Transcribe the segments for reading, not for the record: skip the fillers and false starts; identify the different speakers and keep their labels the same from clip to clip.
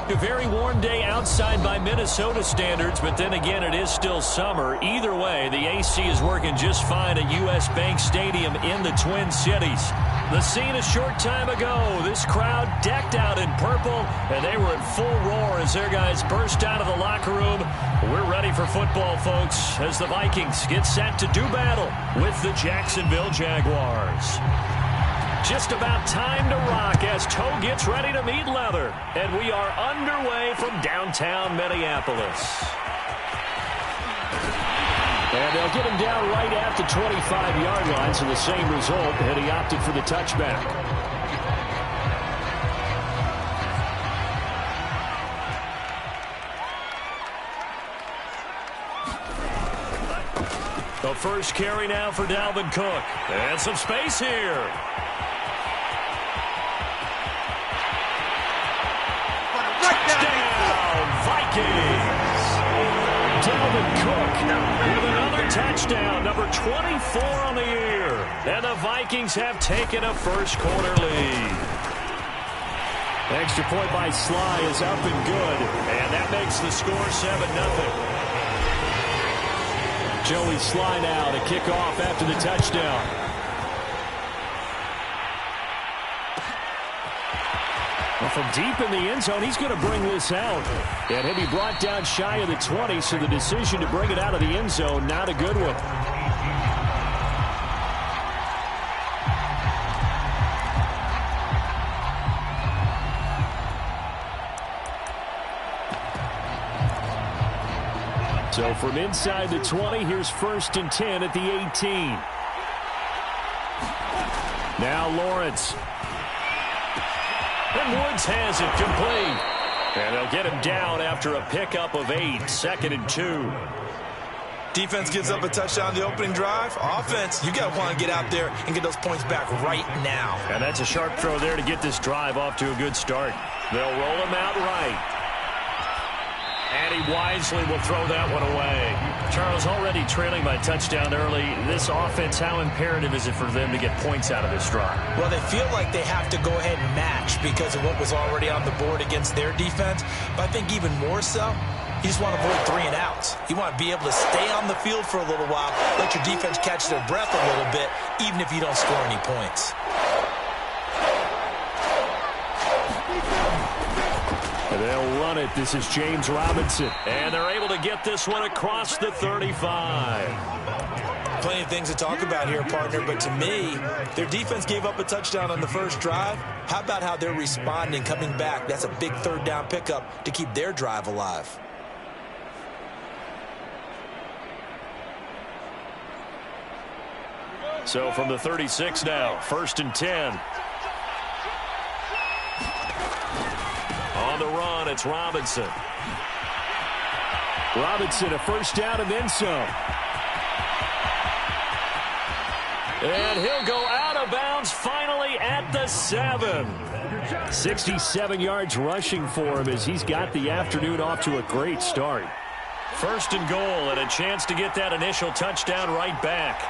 Speaker 1: A very warm day outside by Minnesota standards, but then again, it is still summer. Either way, the AC is working just fine at U.S. Bank Stadium in the Twin Cities. The scene a short time ago, this crowd decked out in purple, and they were in full roar as their guys burst out of the locker room. We're ready for football, folks, as the Vikings get set to do battle with the Jacksonville Jaguars. Just about time to rock as Toe gets ready to meet leather. And we are underway from downtown Minneapolis. And they'll get him down right at the 25-yard line, so the same result, and he opted for the touchback. The first carry now for Dalvin Cook. And some space here. Touchdown, Vikings! Dalvin Cook with another touchdown, number 24 on the year. And the Vikings have taken a first-quarter lead. Extra point by Sly is up and good, and that makes the score 7-0. Joey Sly now to kick off after the touchdown. From deep in the end zone, he's going to bring this out. And he'll be brought down shy of the 20, so the decision to bring it out of the end zone, not a good one. So from inside the 20, here's 1st and 10 at the 18. Now Lawrence. And Woods has it complete. And they'll get him down after a pickup of 8, 2nd and 2.
Speaker 2: Defense gives up a touchdown on the opening drive. Offense, you got to want to get out there and get those points back right now.
Speaker 1: And that's a sharp throw there to get this drive off to a good start. They'll roll him out right. And he wisely will throw that one away. Charles, already trailing by touchdown early. This offense, how imperative is it for them to get points out of this drive?
Speaker 2: Well, they feel like they have to go ahead and match because of what was already on the board against their defense. But I think even more so, you just want to avoid 3 and outs. You want to be able to stay on the field for a little while, let your defense catch their breath a little bit, even if you don't score any points.
Speaker 1: They'll run it. This is James Robinson. And they're able to get this one across the 35.
Speaker 2: Plenty of things to talk about here, partner, but to me, their defense gave up a touchdown on the first drive. How about how they're responding, coming back? That's a big 3rd down pickup to keep their drive alive.
Speaker 1: So from the 36 now, 1st and 10. On the run, it's Robinson. Robinson, a 1st down and then some. And he'll go out of bounds finally at the 7. 67 yards rushing for him as he's got the afternoon off to a great start. 1st and goal and a chance to get that initial touchdown right back.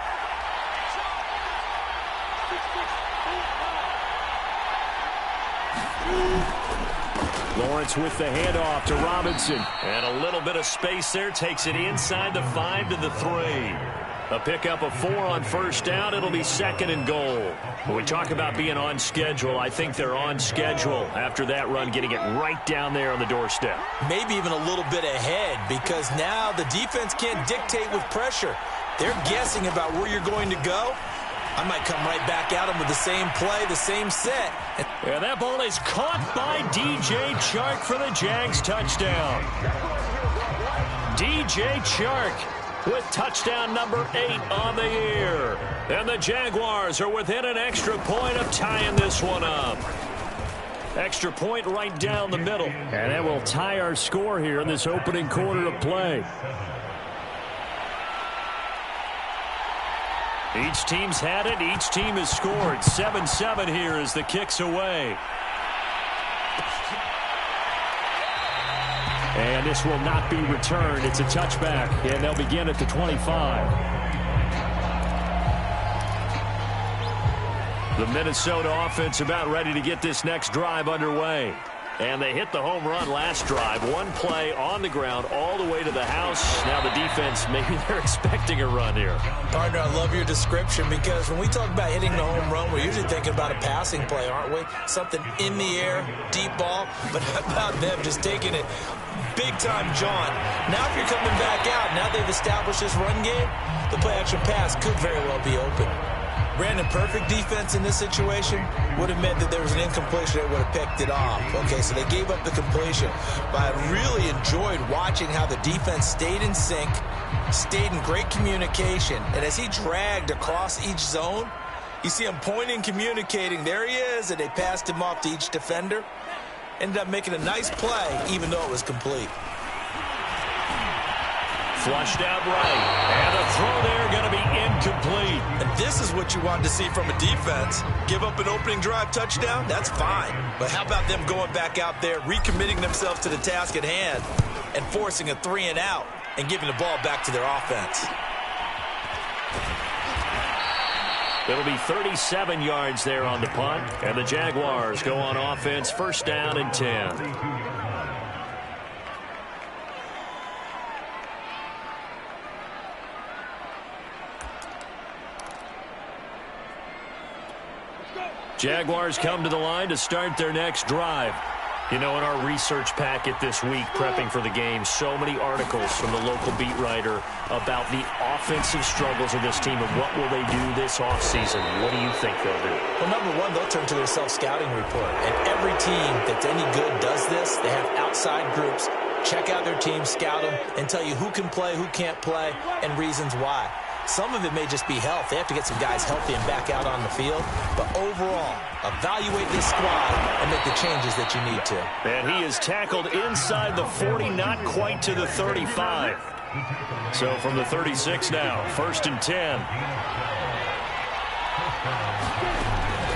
Speaker 1: Lawrence with the handoff to Robinson. And a little bit of space there. Takes it inside the 5 to the 3. A pickup of 4 on 1st down. It'll be 2nd and goal. When we talk about being on schedule, I think they're on schedule after that run, getting it right down there on the doorstep.
Speaker 2: Maybe even a little bit ahead because now the defense can't dictate with pressure. They're guessing about where you're going to go. I might come right back at him with the same play, the same set.
Speaker 1: And that ball is caught by DJ Chark for the Jags touchdown. DJ Chark with touchdown number 8 on the year. And the Jaguars are within an extra point of tying this one up. Extra point right down the middle. And that will tie our score here in this opening quarter of play. Each team's had it. Each team has scored. 7-7 here as the kick's away. And this will not be returned. It's a touchback, and they'll begin at the 25. The Minnesota offense about ready to get this next drive underway. And they hit the home run last drive. One play on the ground all the way to the house. Now the defense, maybe they're expecting a run here.
Speaker 2: Partner, I love your description because when we talk about hitting the home run, we're usually thinking about a passing play, aren't we? Something in the air, deep ball. But how about them just taking it big time, John? Now if you're coming back out, now they've established this run game, the play-action pass could very well be open. Brandon, perfect defense in this situation would have meant that there was an incompletion that would have picked it off. Okay, so they gave up the completion. But I really enjoyed watching how the defense stayed in sync, stayed in great communication. And as he dragged across each zone, you see him pointing, communicating. There he is, and they passed him off to each defender. Ended up making a nice play, even though it was complete.
Speaker 1: Flushed out right. And the throw there going to be incomplete.
Speaker 2: And this is what you wanted to see from a defense. Give up an opening drive touchdown, that's fine. But how about them going back out there, recommitting themselves to the task at hand, and forcing a 3-and-out and giving the ball back to their offense.
Speaker 1: It'll be 37 yards there on the punt. And the Jaguars go on offense, first down and 10. Jaguars come to the line to start their next drive. You know, in our research packet this week, prepping for the game, so many articles from the local beat writer about the offensive struggles of this team and what will they do this offseason. What do you think they'll do?
Speaker 2: Well, number one, they'll turn to their self-scouting report. And every team that's any good does this. They have outside groups. Check out their team, scout them, and tell you who can play, who can't play, and reasons why. Some of it may just be health. They have to get some guys healthy and back out on the field. But overall, evaluate this squad and make the changes that you need to.
Speaker 1: And he is tackled inside the 40, not quite to the 35. So from the 36 now, first and 10.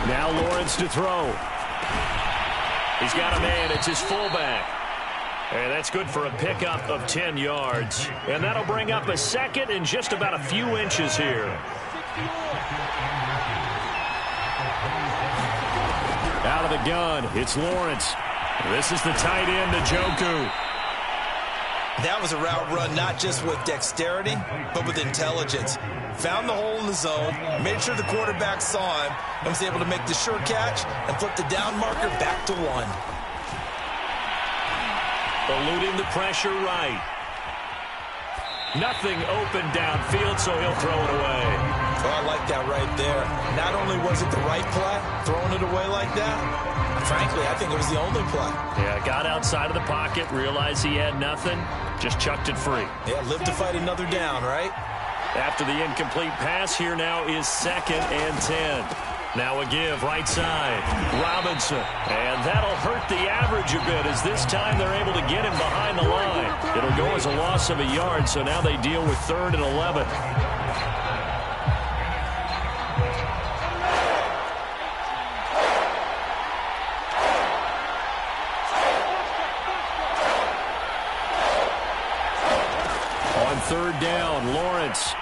Speaker 1: Now Lawrence to throw. He's got a man. It's his fullback. And that's good for a pickup of 10 yards. And that'll bring up a second and just about a few inches here. Out of the gun, it's Lawrence. This is the tight end, Njoku.
Speaker 2: That was a route run not just with dexterity, but with intelligence. Found the hole in the zone, made sure the quarterback saw him, and was able to make the sure catch and flip the down marker back to 1.
Speaker 1: Eluding the pressure right. Nothing open downfield, so he'll throw it away.
Speaker 2: Oh, I like that right there. Not only was it the right play, throwing it away like that, frankly, I think it was the only play.
Speaker 1: Yeah, got outside of the pocket, realized he had nothing, just chucked it free.
Speaker 2: Yeah, live to fight another down, right?
Speaker 1: After the incomplete pass, here now is second and 10. Now a give, right side, Robinson. And that'll hurt the average a bit as this time they're able to get him behind the line. It'll go as a loss of a yard, so now they deal with 3rd and 11. On 3rd down, Lawrence.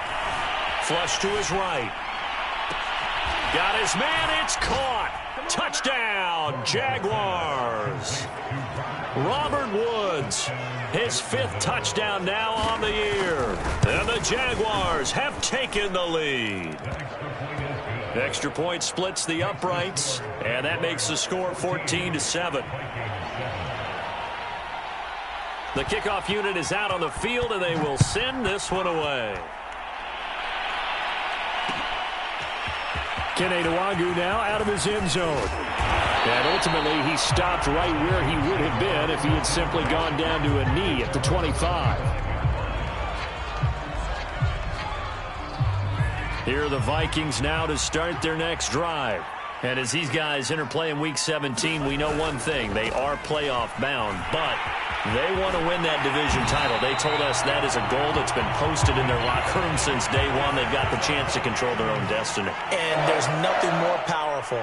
Speaker 1: Flush to his right. Got his man, it's caught. Touchdown, Jaguars. Robert Woods, his 5th touchdown now on the year. And the Jaguars have taken the lead. Extra point splits the uprights, and that makes the score 14-7. The kickoff unit is out on the field, and they will send this one away. Kene Nwangwu now out of his end zone. And ultimately, he stopped right where he would have been if he had simply gone down to a knee at the 25. Here are the Vikings now to start their next drive. And as these guys interplay in Week 17, we know one thing. They are playoff bound, but they want to win that division title. They told us that is a goal that's been posted in their locker room since day one. They've got the chance to control their own destiny.
Speaker 2: And there's nothing more powerful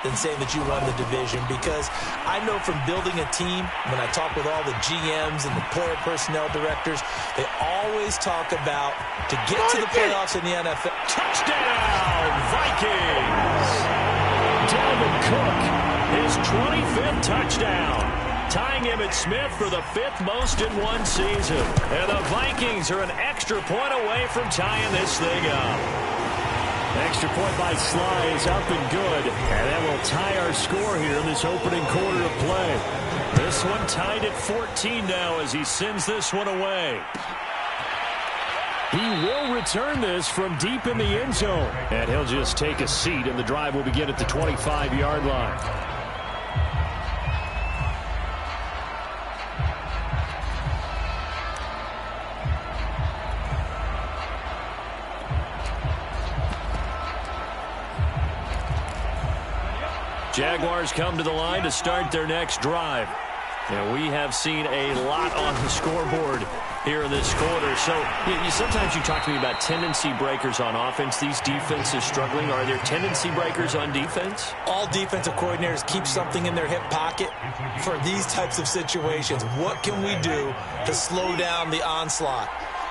Speaker 2: than saying that you won the division, because I know from building a team, when I talk with all the GMs and the player personnel directors, they always talk about to get to the playoffs in the NFL.
Speaker 1: Touchdown, Vikings! Dalvin Cook, his 25th touchdown. tying Emmitt Smith for the 5th most in one season. And the Vikings are an extra point away from tying this thing up. Extra point by Sly is up and good. And that will tie our score here in this opening quarter of play. This one tied at 14 now as he sends this one away. He will return this from deep in the end zone. And he'll just take a seat, and the drive will begin at the 25-yard line. Jaguars come to the line to start their next drive. And we have seen a lot on the scoreboard here in this quarter. So sometimes you talk to me about tendency breakers on offense. These defenses struggling. Are there tendency breakers on defense?
Speaker 2: All defensive coordinators keep something in their hip pocket for these types of situations. What can we do to slow down the onslaught?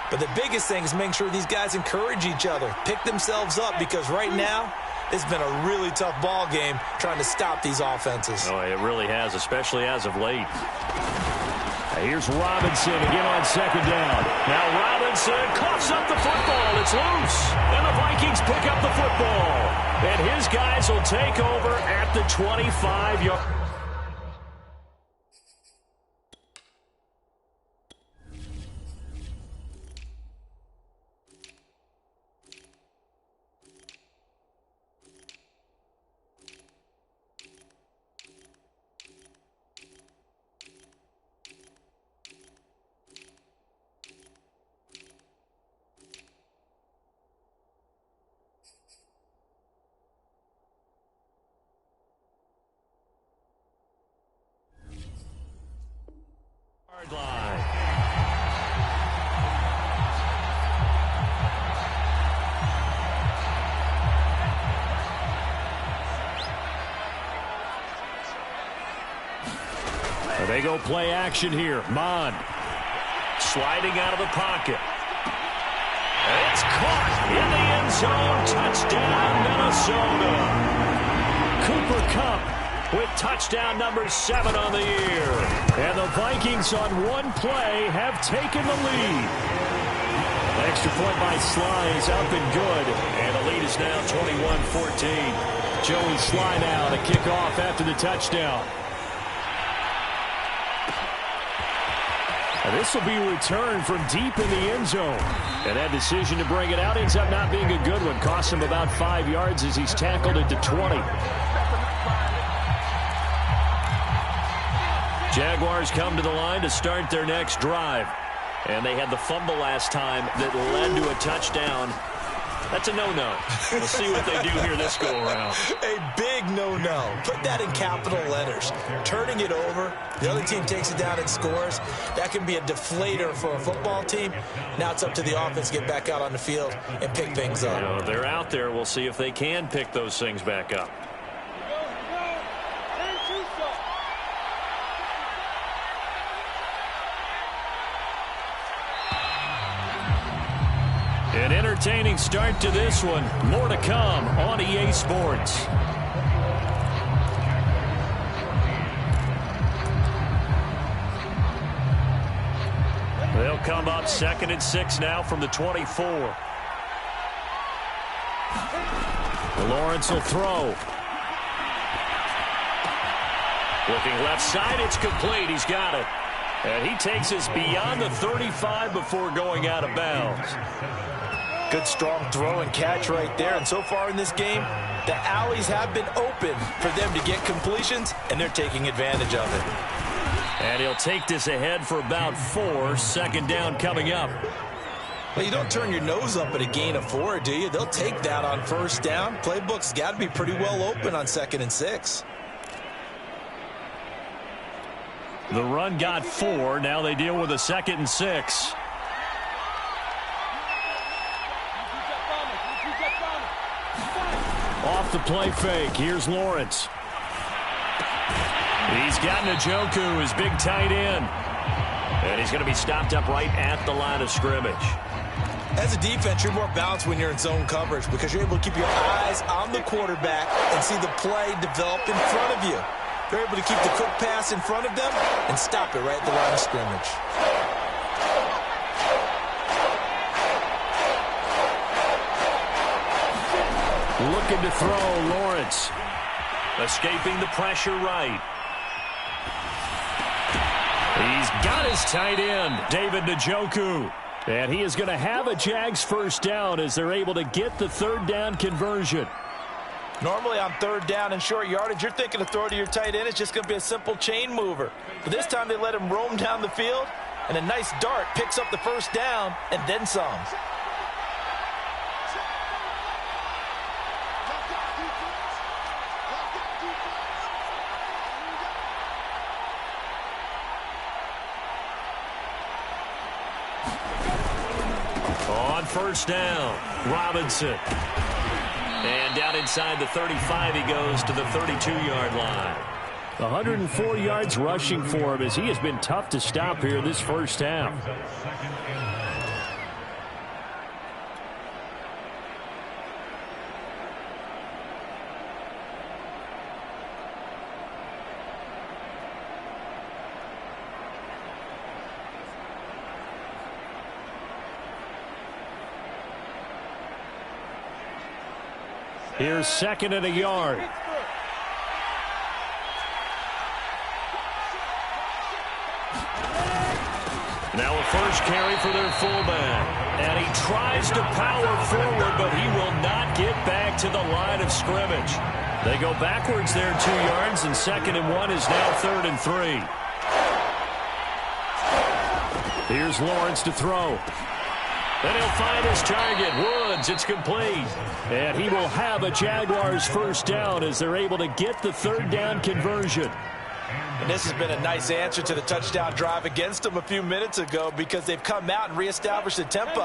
Speaker 2: But the biggest thing is making sure these guys encourage each other, pick themselves up, because right now, it's been a really tough ball game trying to stop these offenses.
Speaker 1: Oh, it really has, especially as of late. Here's Robinson again on second down. Now Robinson coughs up the football. It's loose. And the Vikings pick up the football. And his guys will take over at the 25-yard. Line. They go play action here. Mond sliding out of the pocket. It's caught in the end zone. Touchdown, Minnesota. Cooper Kupp with touchdown number 7 on the year. And the Vikings on one play have taken the lead. Extra point by Sly is up and good. And the lead is now 21-14. Joey Sly now to kick off after the touchdown. And this will be returned from deep in the end zone. And that decision to bring it out ends up not being a good one. Costs him about 5 yards as he's tackled at the 20. Jaguars come to the line to start their next drive. And they had the fumble last time that led to a touchdown. That's a no-no. We'll see what they do here this go-around.
Speaker 2: A big no-no. Put that in capital letters. Turning it over, the other team takes it down and scores. That can be a deflator for a football team. Now it's up to the offense to get back out on the field and pick things up.
Speaker 1: They're out there. We'll see if they can pick those things back up. An entertaining start to this one. More to come on EA Sports. They'll come up 2nd and 6 now from the 24. Lawrence will throw. Looking left side, it's complete. He's got it. And he takes us beyond the 35 before going out of bounds.
Speaker 2: Good strong throw and catch right there. And so far in this game, the alleys have been open for them to get completions, and they're taking advantage of it.
Speaker 1: And he'll take this ahead for about 4. Second down coming up.
Speaker 2: Well, you don't turn your nose up at a gain of 4, do you? They'll take that on first down. Playbook's got to be pretty well open on 2nd and 6.
Speaker 1: The run got 4. Now they deal with a 2nd and 6. Off the play fake. Here's Lawrence. He's got Njoku, his big tight end. And he's going to be stopped up right at the line of scrimmage.
Speaker 2: As a defense, you're more balanced when you're in zone coverage because you're able to keep your eyes on the quarterback and see the play develop in front of you. They're able to keep the quick pass in front of them and stop it right at the line of scrimmage.
Speaker 1: Looking to throw, Lawrence. Escaping the pressure right. He's got his tight end, David Njoku. And he is going to have a Jags first down as they're able to get the third down conversion.
Speaker 2: Normally on third down and short yardage, you're thinking to throw to your tight end. It's just going to be a simple chain mover. But this time they let him roam down the field, and a nice dart picks up the first down and then some.
Speaker 1: On first down, Robinson. And down inside the 35, he goes to the 32-yard line. 104 yards rushing for him as he has been tough to stop here this first half. Here's second and a yard. Now a first carry for their fullback. And he tries to power forward, but he will not get back to the line of scrimmage. They go backwards there 2 yards, and second and 1 is now third and 3. Here's Lawrence to throw. And he'll find his target, Woods. It's complete. And he will have a Jaguars first down as they're able to get the third down conversion.
Speaker 2: And this has been a nice answer to the touchdown drive against them a few minutes ago because they've come out and reestablished the tempo.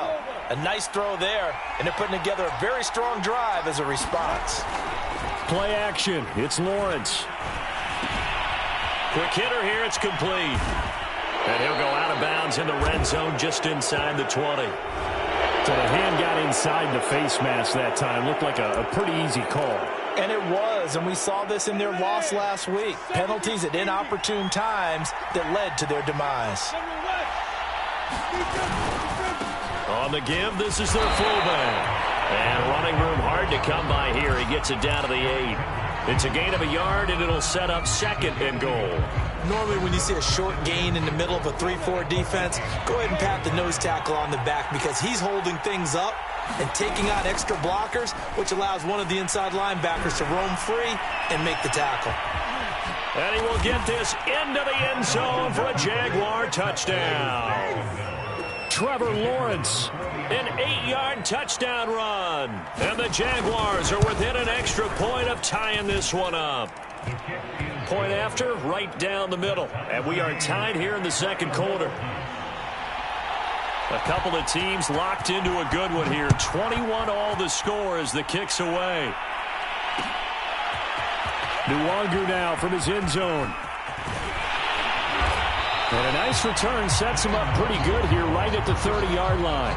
Speaker 2: A nice throw there, and they're putting together a very strong drive as a response.
Speaker 1: Play action. It's Lawrence. Quick hitter here. It's complete. And he'll go out of bounds in the red zone just inside the 20. So the hand got inside the face mask that time. Looked like a pretty easy call.
Speaker 2: And it was, and we saw this in their loss last week. Penalties at inopportune times that led to their demise.
Speaker 1: On the give, this is their fullback. And running room hard to come by here. He gets it down to the 8. It's a gain of a yard, and it'll set up second and goal.
Speaker 2: Normally when you see a short gain in the middle of a 3-4 defense, go ahead and pat the nose tackle on the back because he's holding things up and taking out extra blockers, which allows one of the inside linebackers to roam free and make the tackle.
Speaker 1: And he will get this into the end zone for a Jaguar touchdown. Trevor Lawrence, an 8-yard touchdown run. And the Jaguars are within an extra point of tying this one up. Point after, right down the middle. And we are tied here in the second quarter. A couple of teams locked into a good one here. 21 all the score as the kick's away. Nwangu now from his end zone. And a nice return sets him up pretty good here right at the 30-yard line.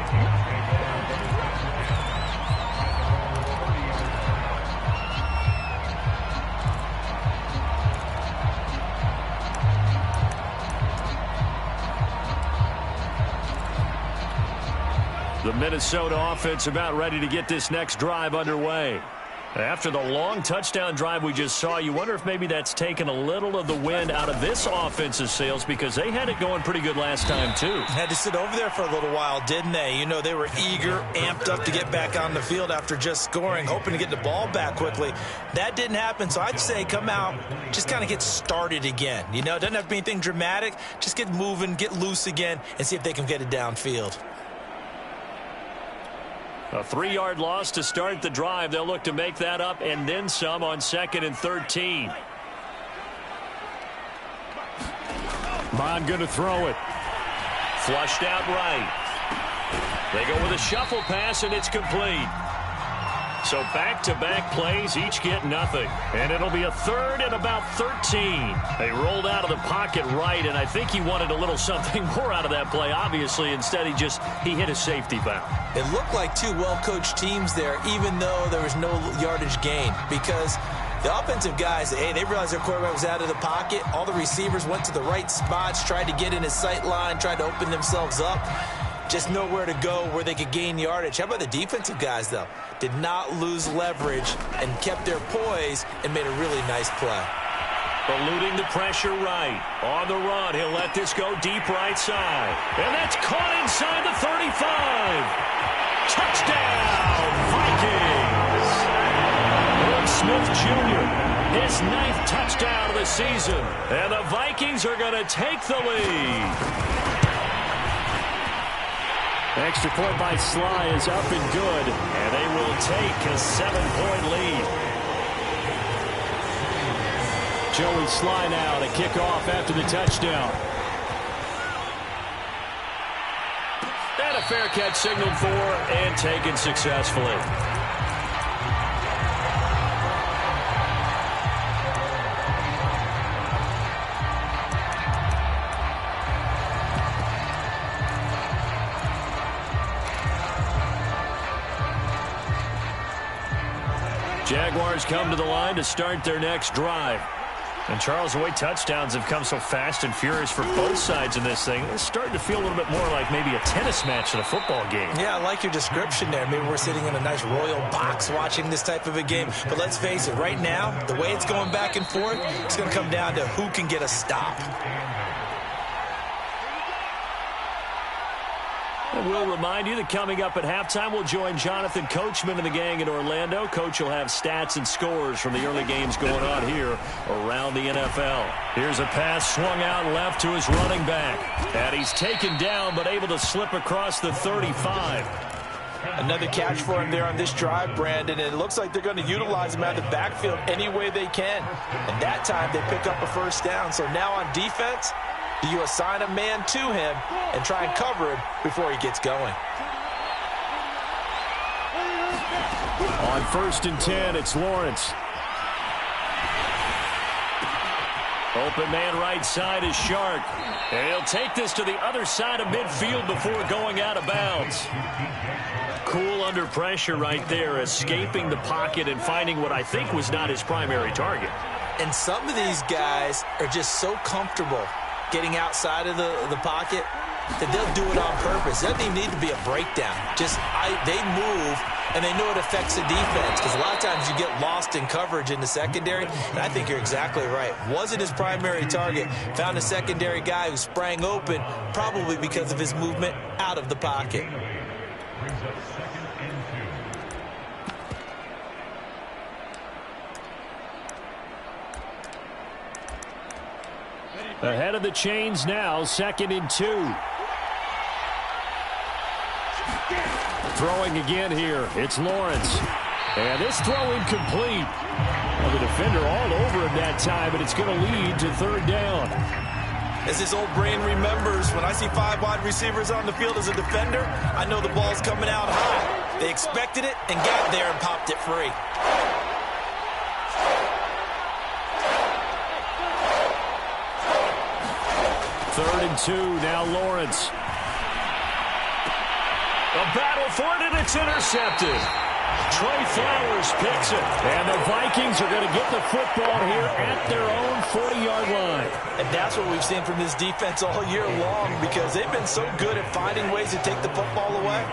Speaker 1: The Minnesota offense about ready to get this next drive underway. After the long touchdown drive we just saw, you wonder if maybe that's taken a little of the wind out of this offensive sails because they had it going pretty good last time, too.
Speaker 2: Had to sit over there for a little while, didn't they? You know, they were eager, amped up to get back on the field after just scoring, hoping to get the ball back quickly. That didn't happen, so I'd say come out, just kind of get started again. You know, it doesn't have to be anything dramatic. Just get moving, get loose again, and see if they can get it downfield.
Speaker 1: A 3-yard loss to start the drive. They'll look to make that up and then some on 2nd and 13. Bond going to throw it. Flushed out right. They go with a shuffle pass, and it's complete. So back-to-back plays, each get nothing. And it'll be a 3rd and about 13. They rolled out of the pocket right, and I think he wanted a little something more out of that play, obviously. Instead, he hit a safety valve.
Speaker 2: It looked like two well-coached teams there, even though there was no yardage gain. Because The offensive guys, hey, they realized their quarterback was out of the pocket. All the receivers went to the right spots, tried to get in his sight line, tried to open themselves up. Just nowhere to go where they could gain yardage. How about the defensive guys, though? Did not lose leverage and kept their poise and made a really nice play.
Speaker 1: Eluding the pressure right. On the run, he'll let this go deep right side. And that's caught inside the 35. Touchdown, Vikings! Irv Smith Jr., his 9th touchdown of the season. And the Vikings are going to take the lead. Extra point by Sly is up and good, and they will take a 7-point lead. Joey Sly now to kick off after the touchdown. And a fair catch signaled for and taken successfully. Jaguars come to the line to start their next drive. And, Charles, the way touchdowns have come so fast and furious for both sides in this thing, it's starting to feel a little bit more like maybe a tennis match than a football game. Yeah, I like your description there. Maybe we're sitting in a nice royal box watching this type of a game. But let's face it, right now, the way it's going back and forth, it's going to come down to who can get a stop. And we'll remind you that coming up at halftime, we'll join Jonathan Coachman and the gang in Orlando. Coach will have stats and scores from the early games going on here around the NFL. Here's a pass swung out left to his running back. And he's taken down but able to slip across the 35. Another catch for him there on this drive, Brandon, and it looks like they're going to utilize him out of the backfield any way they can. And that time they pick up a first down. So now on defense, do you assign a man to him and try and cover him before he gets going? On 1st and 10, it's Lawrence. Open man right side is Shark. And he'll take this to the other side of midfield before going out of bounds. Cool under pressure right there, escaping the pocket and finding what I think was not his primary target. And some of these guys are just so comfortable getting outside of the pocket that they'll do it on purpose. It doesn't even need to be a breakdown. Just they move, and they know it affects the defense because a lot of times you get lost in coverage in the secondary, and I think you're exactly right. Wasn't his primary target. Found a secondary guy who sprang open, probably because of his movement out of the pocket. Ahead of the chains now, 2nd and 2. Throwing again here, it's Lawrence. And this throw incomplete. Well, the defender all over him that time, but it's going to lead to 3rd down. As his old brain remembers, when I see 5 wide receivers on the field as a defender, I know the ball's coming out high. They expected it and got there and popped it free. 3rd and 2, now Lawrence. A battle for it, and it's intercepted. Trey Flowers picks it. And the Vikings are going to get the football here at their own 40-yard line. And that's what we've seen from this defense all year long, because they've been so good at finding ways to take the football away.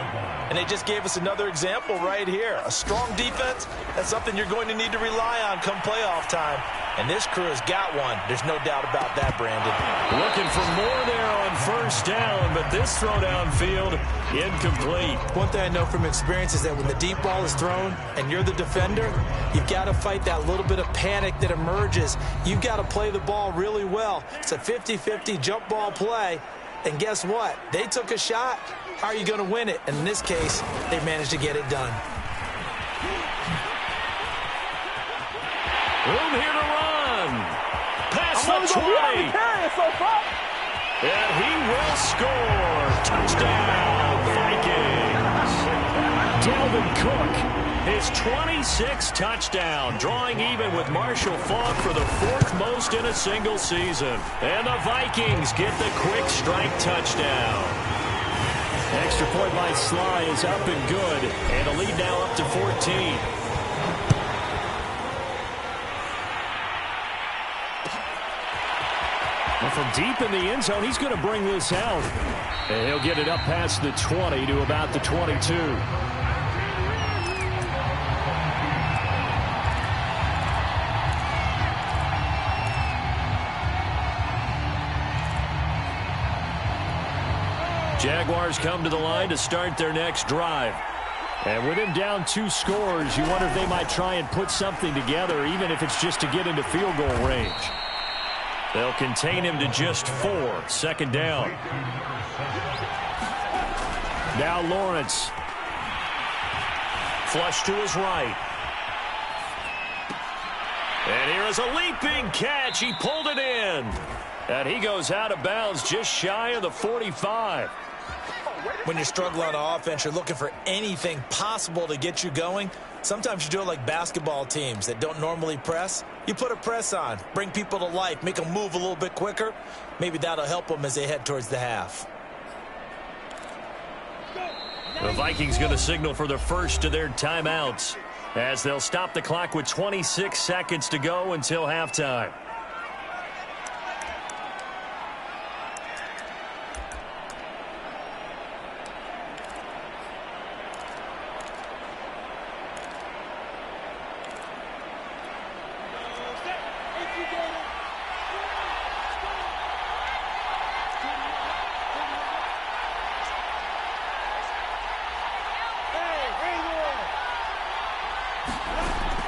Speaker 1: And they just gave us another example right here. A strong defense, that's something you're going to need to rely on come playoff time. And this crew has got one. There's no doubt about that, Brandon. Looking for more there on 1st down, but this throw downfield, incomplete. One thing I know from experience is that when the deep ball is thrown and you're the defender, you've got to fight that little bit of panic that emerges. You've got to play the ball really well. It's a 50-50 jump ball play. And guess what? They took a shot. How are you going to win it? And in this case, they managed to get it done. Room here to run. Past the 20. And he will score. Touchdown, Vikings. Dalvin Cook, his 26th touchdown, drawing even with Marshall Faulk for the 4th most in a single season. And the Vikings get the quick strike touchdown. Extra point by Sly is up and good. And the lead now up to 14. from deep in the end zone, he's going to bring this out. And he'll get it up past the 20 to about the 22. Jaguars come to the line to start their next drive. And with him down 2 scores, you wonder if they might try and put something together, even if it's just to get into field goal range. They'll contain him to just 4. Second down. Now Lawrence. Flush to his right. And here is a leaping catch. He pulled it in. And he goes out of bounds just shy of the 45.
Speaker 2: When you're struggling on offense, you're looking for anything possible to get you going. Sometimes you do it like basketball teams that don't normally press. You put a press on, bring people to life, make them move a little bit quicker. Maybe that'll help them as they head towards the half.
Speaker 1: The Vikings going to signal for the first of their timeouts as they'll stop the clock with 26 seconds to go until halftime.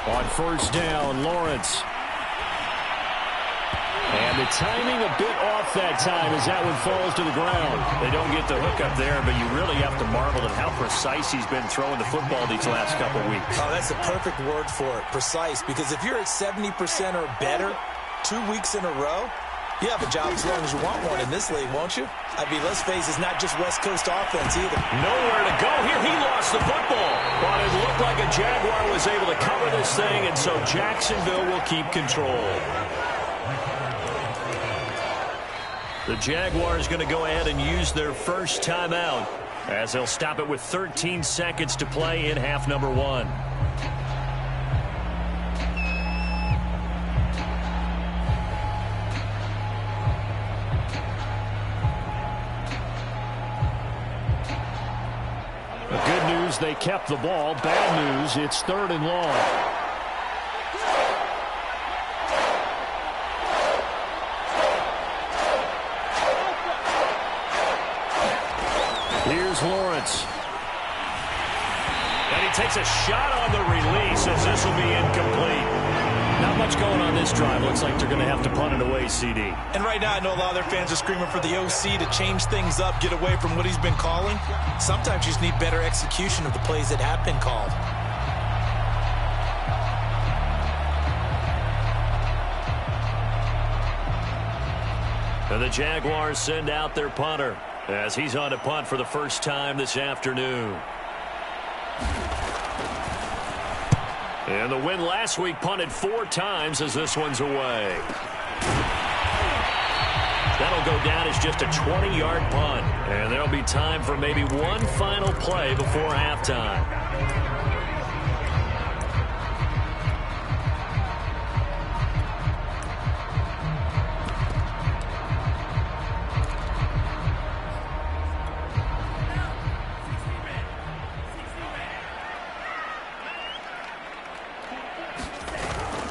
Speaker 1: On first down, Lawrence. And the timing a bit off that time as that one falls to the ground. They don't get the hook up there, but you really have to marvel at how precise he's been throwing the football these last couple weeks.
Speaker 2: Oh, that's the perfect word for it, precise, because if you're at 70% or better 2 weeks in a row, you have a job as long as you want one in this league, won't you? I mean, let's face it, it's not just West Coast offense either.
Speaker 1: Nowhere to go here. He lost the football. But it looked like a Jaguar was able to cover this thing, and so Jacksonville will keep control. The Jaguars going to go ahead and use their first timeout as they'll stop it with 13 seconds to play in half number 1. Good news, they kept the ball. Bad news, it's 3rd and long. Here's Lawrence. And he takes a shot on the release as this will be incomplete. Not much going on this drive. Looks like they're going to have to punt it away, CD.
Speaker 2: And right now, I know a lot of their fans are screaming for the OC to change things up, get away from what he's been calling. Sometimes you just need better execution of the plays that have been called.
Speaker 1: And the Jaguars send out their punter as he's on to punt for the first time this afternoon. And the win last week punted 4 times as this one's away. That'll go down as just a 20-yard punt. And there'll be time for maybe one final play before halftime.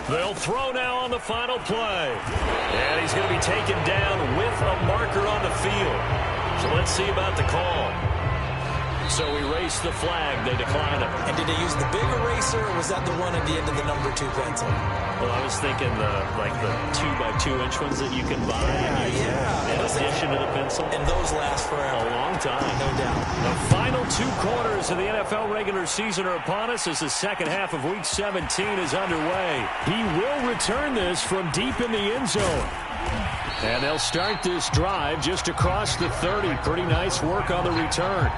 Speaker 1: They'll throw now on the final play. And he's going to be taken down with a marker on the field. So let's see about the call. So erase the flag. They decline it.
Speaker 2: And did they use the big eraser, or was that the one at the end of the number 2 pencil?
Speaker 1: Well, I was thinking the 2x2-inch ones that you can buy in addition to the pencil.
Speaker 2: And those last forever.
Speaker 1: A long time.
Speaker 2: No doubt.
Speaker 1: The final 2 quarters of the NFL regular season are upon us as the second half of Week 17 is underway. He will return this from deep in the end zone. And they'll start this drive just across the 30. Pretty nice work on the return.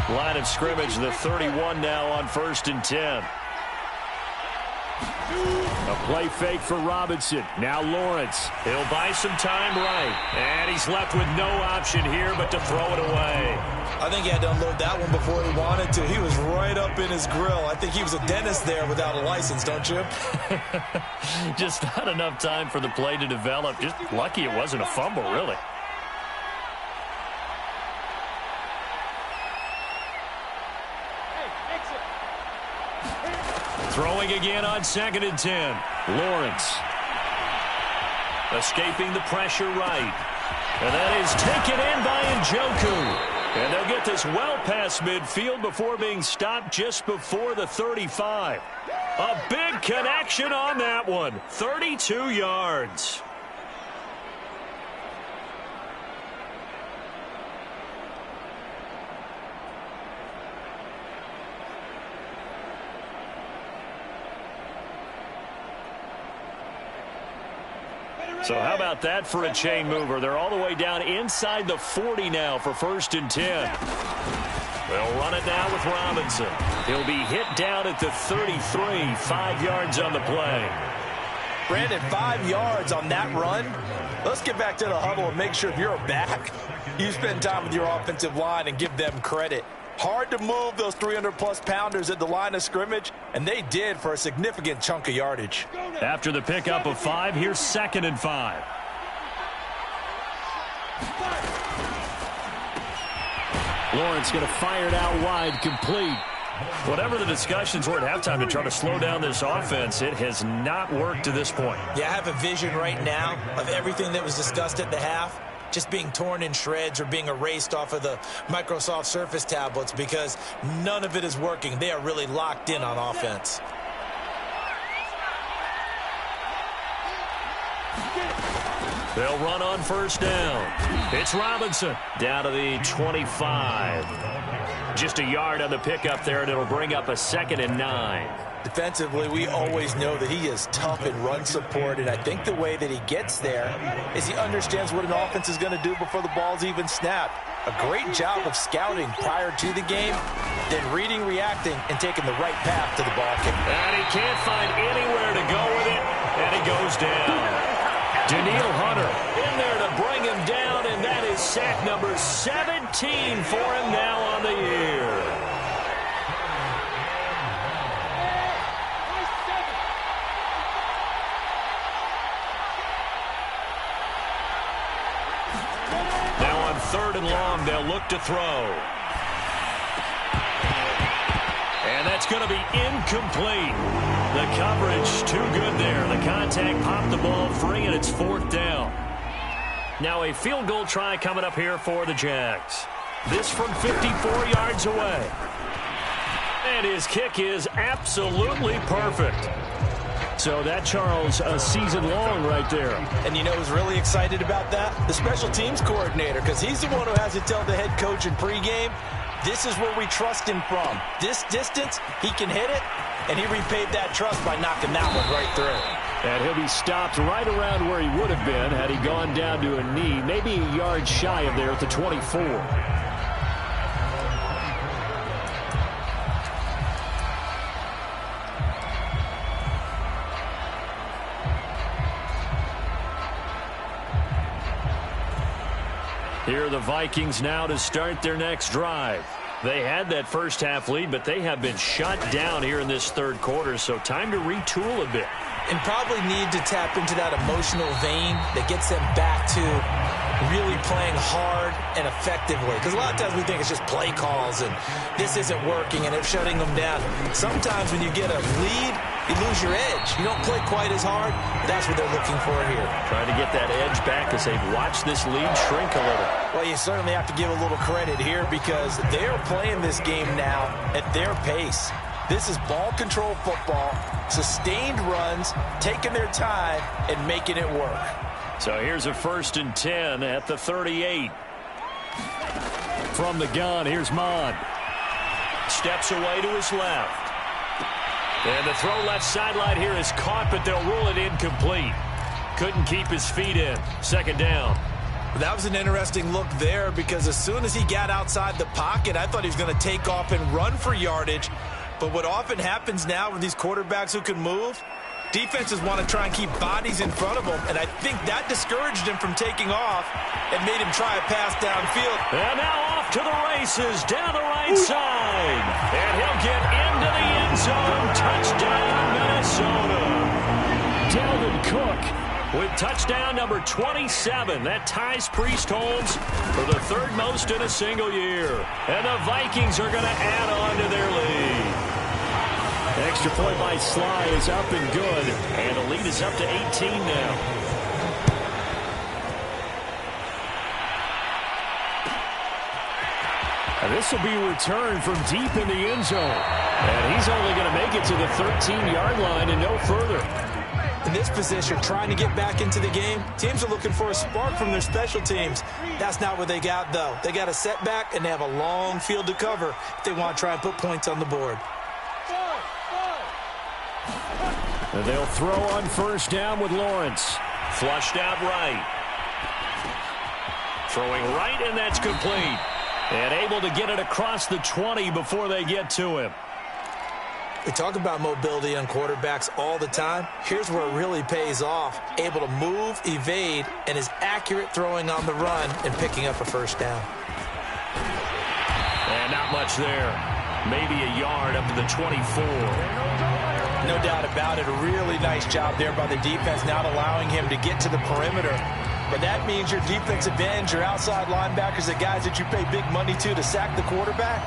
Speaker 1: Line of scrimmage, the 31 now on 1st and 10. A play fake for Robinson. Now Lawrence. He'll buy some time right. And he's left with no option here but to throw it away.
Speaker 2: I think he had to unload that one before he wanted to. He was right up in his grill. I think he was a dentist there without a license, don't you?
Speaker 1: Just not enough time for the play to develop. Just lucky it wasn't a fumble, really. Throwing again on 2nd and 10. Lawrence. Escaping the pressure right. And that is taken in by Njoku. And they'll get this well past midfield before being stopped just before the 35. A big connection on that one. 32 yards. So how about that for a chain mover? They're all the way down inside the 40 now for 1st and 10. They'll run it now with Robinson. He'll be hit down at the 33, 5 yards on the play.
Speaker 2: Brandon, 5 yards on that run. Let's get back to the huddle and make sure if you're a back, you spend time with your offensive line and give them credit. Hard to move those 300-plus pounders at the line of scrimmage, and they did for a significant chunk of yardage.
Speaker 1: After the pickup of 5, here's 2nd and 5. Lawrence going to fire it out wide, complete. Whatever the discussions were at halftime to try to slow down this offense, it has not worked to this point.
Speaker 2: Yeah, I have a vision right now of everything that was discussed at the half just being torn in shreds or being erased off of the Microsoft Surface tablets because none of it is working. They are really locked in on offense.
Speaker 1: They'll run on 1st down. It's Robinson down to the 25. Just a yard on the pickup there, and it'll bring up a 2nd and 9.
Speaker 2: Defensively, we always know that he is tough in run support, and I think the way that he gets there is he understands what an offense is going to do before the ball's even snapped. A great job of scouting prior to the game, then reading, reacting, and taking the right path to the ball kick.
Speaker 1: And he can't find anywhere to go with it, and he goes down. Danielle Hunter in there to bring him down, and that is sack number 17 for him now on the year. Now on 3rd and long, they'll look to throw. And that's going to be incomplete. The coverage too good there. The contact popped the ball free, and it's 4th down. Now a field goal try coming up here for the Jags. This from 54 yards away. And his kick is absolutely perfect. So that, Charles, a season long right there.
Speaker 2: And you know who's really excited about that? The special teams coordinator, because he's the one who has to tell the head coach in pregame, this is where we trust him from. This distance, he can hit it, and he repaid that trust by knocking that one right through.
Speaker 1: And he'll be stopped right around where he would have been had he gone down to a knee, maybe a yard shy of there at the 24. Here are the Vikings now to start their next drive. They had that first half lead, but they have been shut down here in this 3rd quarter, so time to retool a bit.
Speaker 2: And probably need to tap into that emotional vein that gets them back to really playing hard and effectively. Because a lot of times we think it's just play calls and this isn't working and it's shutting them down. Sometimes when you get a lead, you lose your edge. You don't play quite as hard. That's what they're looking for here.
Speaker 1: Trying to get that edge back as they've watched this lead shrink a little.
Speaker 2: Well, you certainly have to give a little credit here because they're playing this game now at their pace. This is ball control football, sustained runs, taking their time, and making it work.
Speaker 1: So here's a 1st and 10 at the 38. From the gun, here's Mond. Steps away to his left. And the throw left sideline here is caught, but they'll rule it incomplete. Couldn't keep his feet in. 2nd down.
Speaker 2: That was an interesting look there because as soon as he got outside the pocket, I thought he was going to take off and run for yardage. But what often happens now with these quarterbacks who can move, Defenses want to try and keep bodies in front of him, and I think that discouraged him from taking off and made him try a pass downfield.
Speaker 1: And now off to the races down the right side. And he'll get into the end zone. Touchdown, Minnesota. Dalvin Cook with touchdown number 27. That ties Priest-Holmes for the third most in a single year. And the Vikings are going to add on to their lead. Extra point by Sly is up and good. And the lead is up to 18 now. And this will be returned from deep in the end zone. And he's only going to make it to the 13-yard line and no further.
Speaker 2: In this position, trying to get back into the game, teams are looking for a spark from their special teams. That's not what they got, though. They got a setback, and they have a long field to cover if they want to try and put points on the board.
Speaker 1: And they'll throw on first down with Lawrence. Flushed out right. Throwing right, and that's complete. And able to get it across the 20 before they get to him.
Speaker 2: We talk about mobility on quarterbacks all the time. Here's where it really pays off. Able to move, evade, and is accurate throwing on the run and picking up a first down.
Speaker 1: And not much there. Maybe a yard up to the 24.
Speaker 2: No doubt about it. A really nice job there by the defense, not allowing him to get to the perimeter. But that means your defensive ends, your outside linebackers, the guys that you pay big money to sack the quarterback,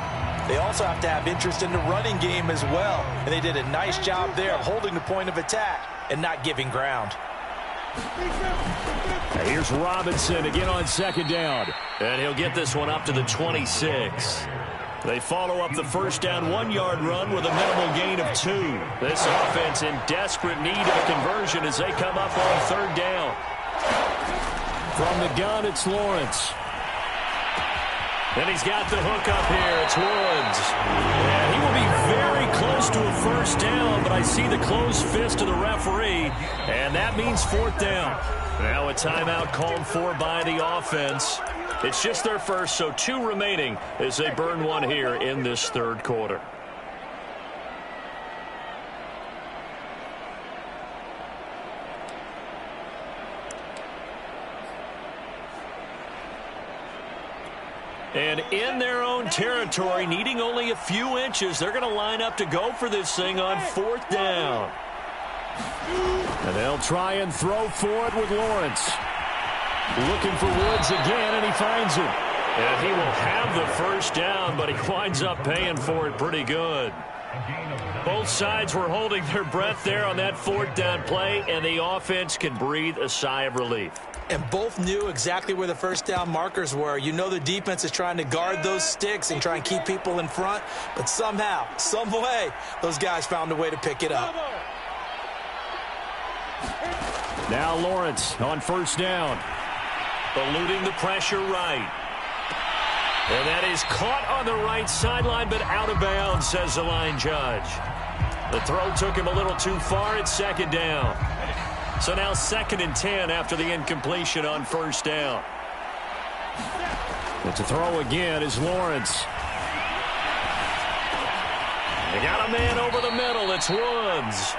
Speaker 2: they also have to have interest in the running game as well. And they did a nice job there of holding the point of attack and not giving ground.
Speaker 1: Here's Robinson again on second down. And he'll get this one up to the 26. They follow up the first down 1-yard run with a minimal gain of 2. This offense in desperate need of a conversion as they come up on third down. From the gun, it's Lawrence. And he's got the hook up here. It's Woods. And he will be very close to a first down, but I see the closed fist of the referee, and that means fourth down. Now a timeout called for by the offense. It's just their first, so 2 remaining as they burn one here in this third quarter. And in their own territory, needing only a few inches, they're going to line up to go for this thing on fourth down. And they'll try and throw for it with Lawrence. Looking for Woods again, and he finds him. And he will have the first down, but he winds up paying for it pretty good. Both sides were holding their breath there on that fourth down play, and the offense can breathe a sigh of relief.
Speaker 2: And both knew exactly where the first down markers were. You know the defense is trying to guard those sticks and try and keep people in front, but somehow, some way, those guys found a way to pick it up.
Speaker 1: Now Lawrence on first down. Eluding the pressure right. And that is caught on the right sideline, but out of bounds, says the line judge. The throw took him a little too far at second down. So now 2nd and 10 after the incompletion on first down. And to throw again is Lawrence. They got a man over the middle. It's Woods.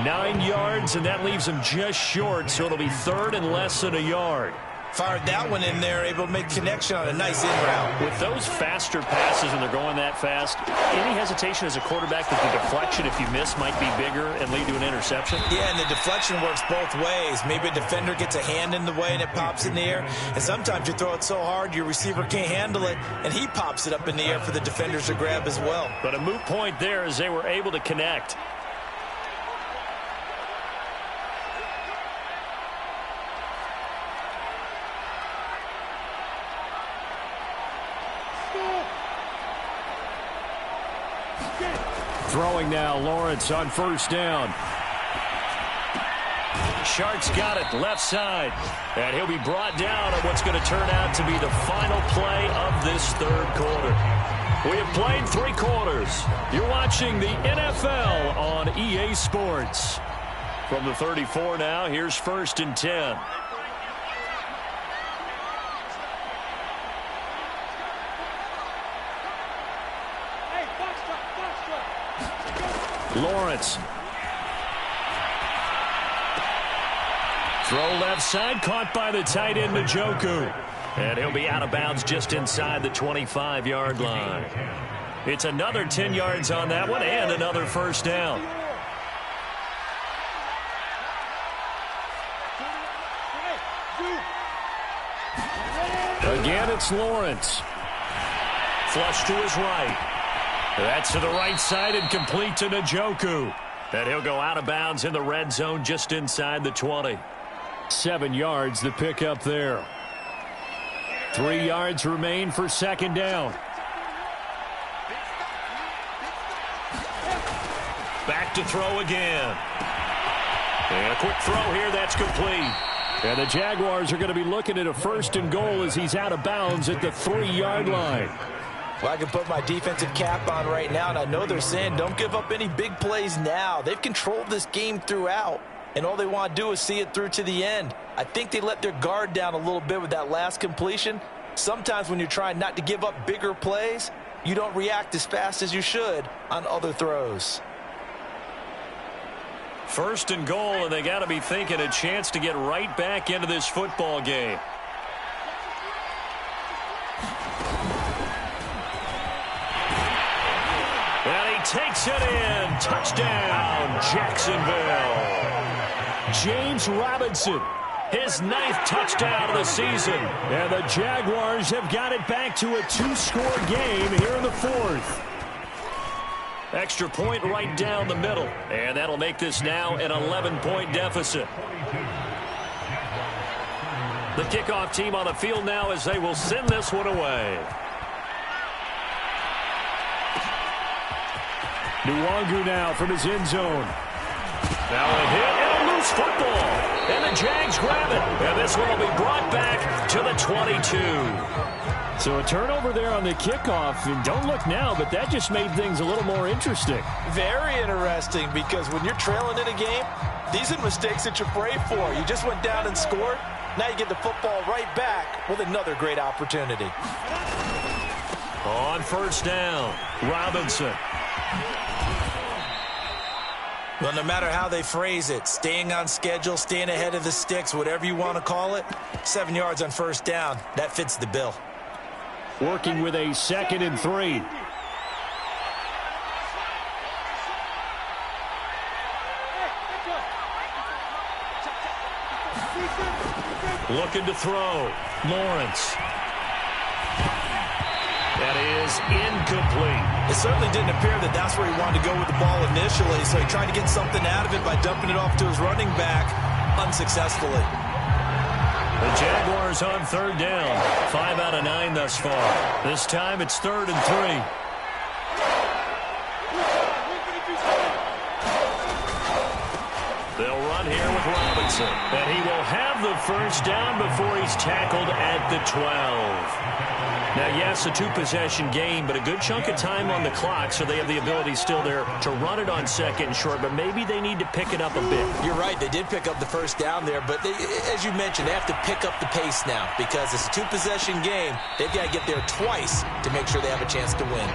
Speaker 1: 9 yards, and that leaves him just short, so it'll be third and less than a yard.
Speaker 2: Fired that one in there, able to make connection on a nice in route.
Speaker 1: With those faster passes and they're going that fast, any hesitation as a quarterback that the deflection, if you miss, might be bigger and lead to an interception?
Speaker 2: Yeah, and the deflection works both ways. Maybe a defender gets a hand in the way and it pops in the air. And sometimes you throw it so hard your receiver can't handle it, and he pops it up in the air for the defenders to grab as well.
Speaker 1: But a moot point there as they were able to connect. Throwing now, Lawrence on first down. Sharks got it, left side. And he'll be brought down on what's going to turn out to be the final play of this third quarter. We have played 3 quarters. You're watching the NFL on EA Sports. From the 34 now, here's 1st and 10. Lawrence. Throw left side, caught by the tight end, Njoku. And he'll be out of bounds just inside the 25-yard line. It's another 10 yards on that one and another first down. Again, it's Lawrence. Flush to his right. That's to the right side and complete to Njoku. And he'll go out of bounds in the red zone just inside the 20. 7 yards the pickup there. 3 yards remain for second down. Back to throw again. And a quick throw here, that's complete. And the Jaguars are going to be looking at a first and goal as he's out of bounds at the 3-yard line.
Speaker 2: Well, I can put my defensive cap on right now, and I know they're saying don't give up any big plays now. They've controlled this game throughout, and all they want to do is see it through to the end. I think they let their guard down a little bit with that last completion. Sometimes when you're trying not to give up bigger plays, you don't react as fast as you should on other throws.
Speaker 1: First and goal, and they got to be thinking a chance to get right back into this football game. And he takes it in. Touchdown, Jacksonville. James Robinson, his 9th touchdown of the season. And the Jaguars have got it back to a 2-score game here in the 4th. Extra point right down the middle. And that'll make this now an 11-point deficit. The kickoff team on the field now as they will send this one away. Nwangu now from his end zone. Now a hit and a loose football. And the Jags grab it. And this one will be brought back to the 22. So a turnover there on the kickoff, and don't look now, but that just made things a little more interesting.
Speaker 2: Very interesting, because when you're trailing in a game, these are mistakes that you pray for. You just went down and scored. Now you get the football right back with another great opportunity.
Speaker 1: On first down, Robinson.
Speaker 2: Well, no matter how they phrase it, staying on schedule, staying ahead of the sticks, whatever you want to call it, 7 yards on first down, that fits the bill.
Speaker 1: Working with a 2nd and 3. Looking to throw. Lawrence. That is incomplete.
Speaker 2: It certainly didn't appear that that's where he wanted to go with the ball initially, so he tried to get something out of it by dumping it off to his running back unsuccessfully.
Speaker 1: The Jaguars on third down. 5 out of 9 thus far. This time it's 3rd and 3. They'll run here with Robinson. And he will have the first down before he's tackled at the 12. Now, yes, a 2-possession game, but a good chunk of time on the clock, so they have the ability still there to run it on 2nd and short, but maybe they need to pick it up a bit.
Speaker 2: You're right. They did pick up the first down there, but as you mentioned, they have to pick up the pace now because it's a 2-possession game. They've got to get there twice to make sure they have a chance to win.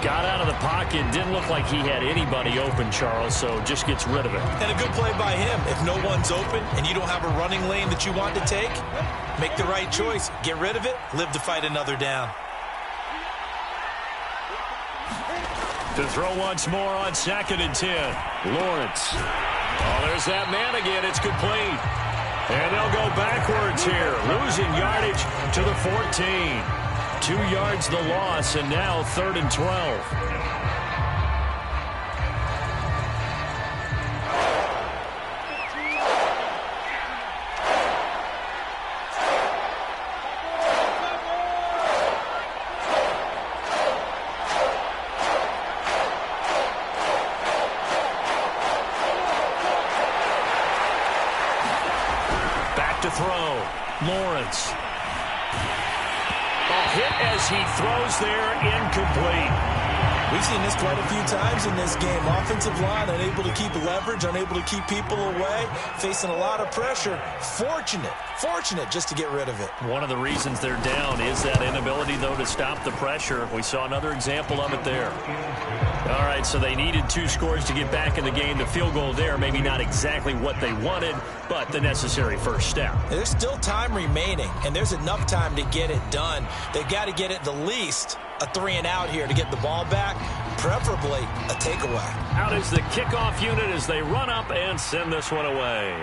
Speaker 1: Got out of the pocket. Didn't look like he had anybody open, Charles, so just gets rid of it.
Speaker 2: And a good play by him. If no one's open and you don't have a running lane that you want to take, make the right choice. Get rid of it. Live to fight another down.
Speaker 1: To throw once more on 2nd and 10. Lawrence. Oh, there's that man again. It's complete. And they'll go backwards here. Losing yardage to the 14. 2 yards the loss, and now 3rd and 12. Back to throw. Lawrence. Hit as he throws there, incomplete.
Speaker 2: We've seen this quite a few times in this game. Offensive line unable to keep leverage, unable to keep people away, facing a lot of pressure. Fortunate just to get rid of it.
Speaker 1: One of the reasons they're down is that inability, though, to stop the pressure. We saw another example of it there. All right, so they needed 2 scores to get back in the game. The field goal there, maybe not exactly what they wanted, but the necessary first step.
Speaker 2: There's still time remaining, and there's enough time to get it done. They've got to get it the least a 3-and-out here to get the ball back, preferably a takeaway.
Speaker 1: Out is the kickoff unit as they run up and send this one away.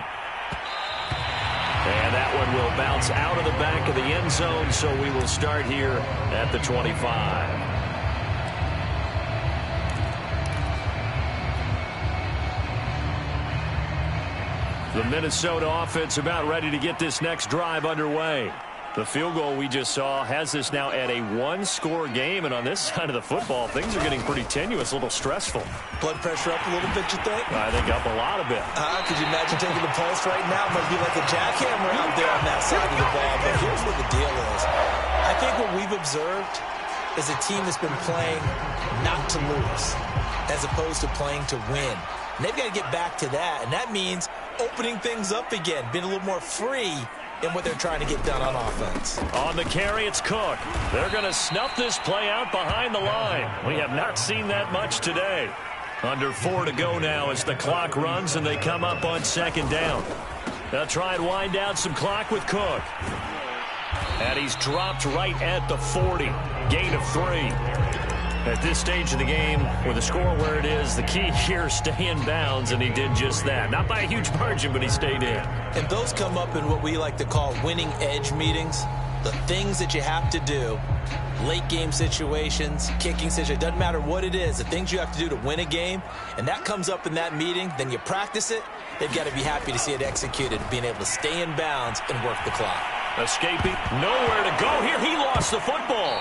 Speaker 1: And that one will bounce out of the back of the end zone, so we will start here at the 25. The Minnesota offense about ready to get this next drive underway. The field goal we just saw has this now at a 1-score game, and on this side of the football, things are getting pretty tenuous, a little stressful.
Speaker 2: Blood pressure up a little bit, you think?
Speaker 1: I think up a lot of it.
Speaker 2: Could you imagine taking the pulse right now? It might be like a jackhammer out there on that side of the ball. But here's what the deal is. I think what we've observed is a team that's been playing not to lose as opposed to playing to win. And they've got to get back to that, and that means opening things up again, being a little more free in what they're trying to get done on offense.
Speaker 1: On the carry, it's Cook. They're going to snuff this play out behind the line. We have not seen that much today. Under 4 to go now as the clock runs and they come up on 2nd down. They'll try and wind down some clock with Cook. And he's dropped right at the 40. Gain of 3. At this stage of the game, with the score where it is, the key here is stay in bounds, and he did just that. Not by a huge margin, but he stayed in.
Speaker 2: And those come up in what we like to call winning edge meetings. The things that you have to do, late game situations, kicking situations, doesn't matter what it is, the things you have to do to win a game, and that comes up in that meeting, then you practice it, they've got to be happy to see it executed, being able to stay in bounds and work the clock.
Speaker 1: Escaping, nowhere to go here. He lost the football.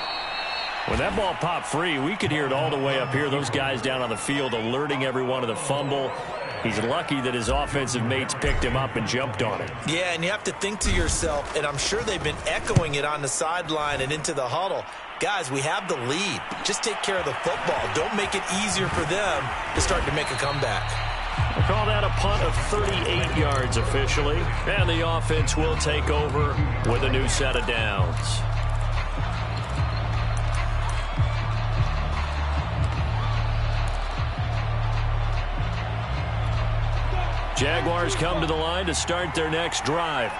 Speaker 1: When that ball popped free, we could hear it all the way up here. Those guys down on the field alerting everyone of the fumble. He's lucky that his offensive mates picked him up and jumped on it.
Speaker 2: Yeah, and you have to think to yourself, and I'm sure they've been echoing it on the sideline and into the huddle. Guys, we have the lead. Just take care of the football. Don't make it easier for them to start to make a comeback.
Speaker 1: We'll call that a punt of 38 yards officially. And the offense will take over with a new set of downs. Jaguars come to the line to start their next drive.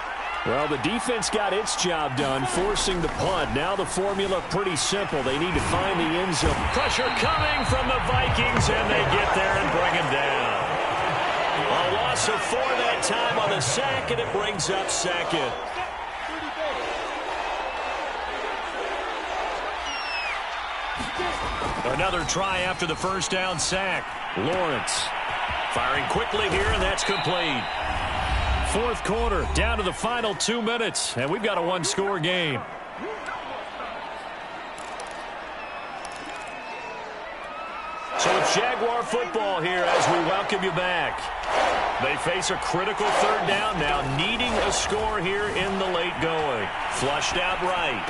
Speaker 1: Well, the defense got its job done, forcing the punt. Now the formula pretty simple. They need to find the end zone. Pressure coming from the Vikings, and they get there and bring him down. A loss of 4 that time on the sack, and it brings up 2nd. Another try after the first down sack. Lawrence firing quickly here, and that's complete. 4th quarter, down to the final 2 minutes, and we've got a 1-score game. So it's Jaguar football here as we welcome you back. They face a critical 3rd down now, needing a score here in the late going. Flushed out right.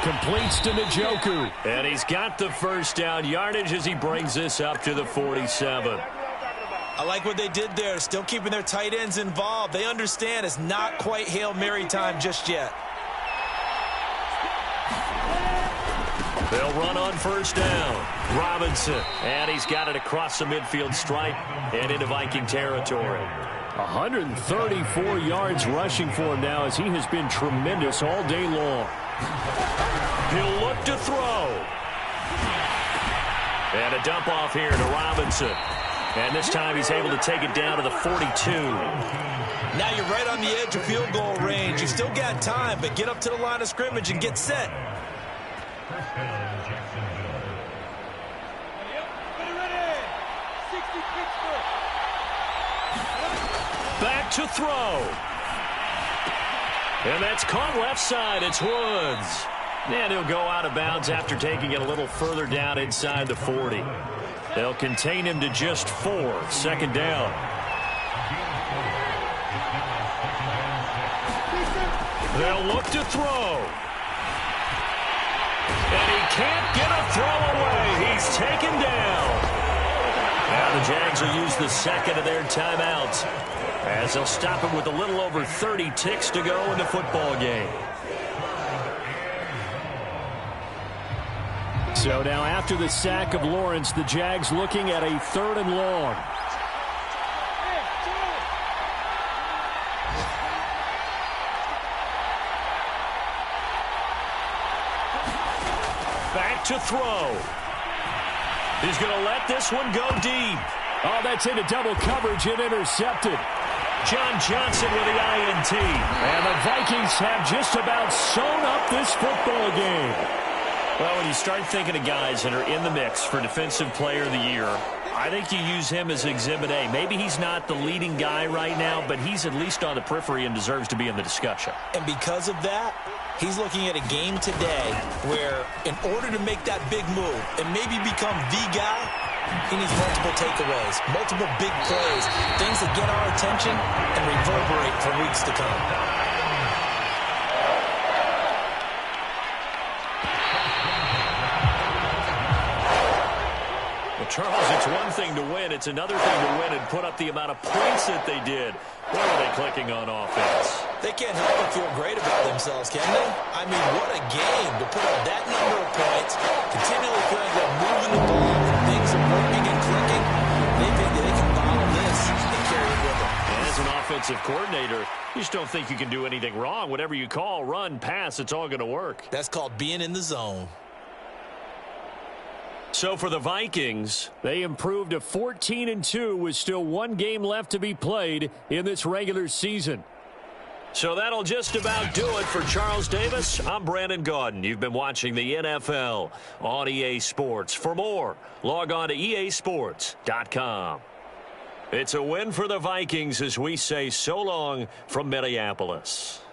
Speaker 1: Completes to Njoku. And he's got the first down yardage as he brings this up to the 47.
Speaker 2: I like what they did there, still keeping their tight ends involved. They understand it's not quite Hail Mary time just yet.
Speaker 1: They'll run on first down. Robinson, and he's got it across the midfield stripe and into Viking territory. 134 yards rushing for him now as he has been tremendous all day long. He'll look to throw. And a dump off here to Robinson. And this time he's able to take it down to the 42.
Speaker 2: Now you're right on the edge of field goal range. You still got time, but get up to the line of scrimmage and get set.
Speaker 1: Back to throw. And that's caught left side. It's Woods. And he'll go out of bounds after taking it a little further down inside the 40. They'll contain him to just 4. 2nd down. They'll look to throw. And he can't get a throw away. He's Jags will use the second of their timeouts as they'll stop it with a little over 30 ticks to go in the football game.
Speaker 3: So now after the sack of Lawrence, the Jags looking at a 3rd and long.
Speaker 1: Back to throw. He's going to let this one go deep.
Speaker 3: Oh, that's into double coverage and intercepted.
Speaker 1: John Johnson with the INT.
Speaker 3: And the Vikings have just about sewn up this football game.
Speaker 1: Well, when you start thinking of guys that are in the mix for Defensive Player of the Year, I think you use him as Exhibit A. Maybe he's not the leading guy right now, but he's at least on the periphery and deserves to be in the discussion.
Speaker 2: And because of that, he's looking at a game today where in order to make that big move and maybe become the guy, he needs multiple takeaways, multiple big plays, things that get our attention and reverberate for weeks to come.
Speaker 1: Well, Charles, it's one thing to win. It's another thing to win and put up the amount of points that they did. Where are they clicking on offense?
Speaker 2: They can't help but feel great about themselves, can they? I mean, what a game to put up that number of points, continually feeling like they're moving the ball, and things are working and clicking. They think that they can bottle this and carry it with them.
Speaker 1: And as an offensive coordinator, you just don't think you can do anything wrong. Whatever you call, run, pass, it's all going to work.
Speaker 2: That's called being in the zone.
Speaker 1: So for the Vikings,
Speaker 3: they improved to 14-2 with still one game left to be played in this regular season.
Speaker 1: So that'll just about do it for Charles Davis. I'm Brandon Gaudin. You've been watching the NFL on EA Sports. For more, log on to easports.com. It's a win for the Vikings as we say so long from Minneapolis.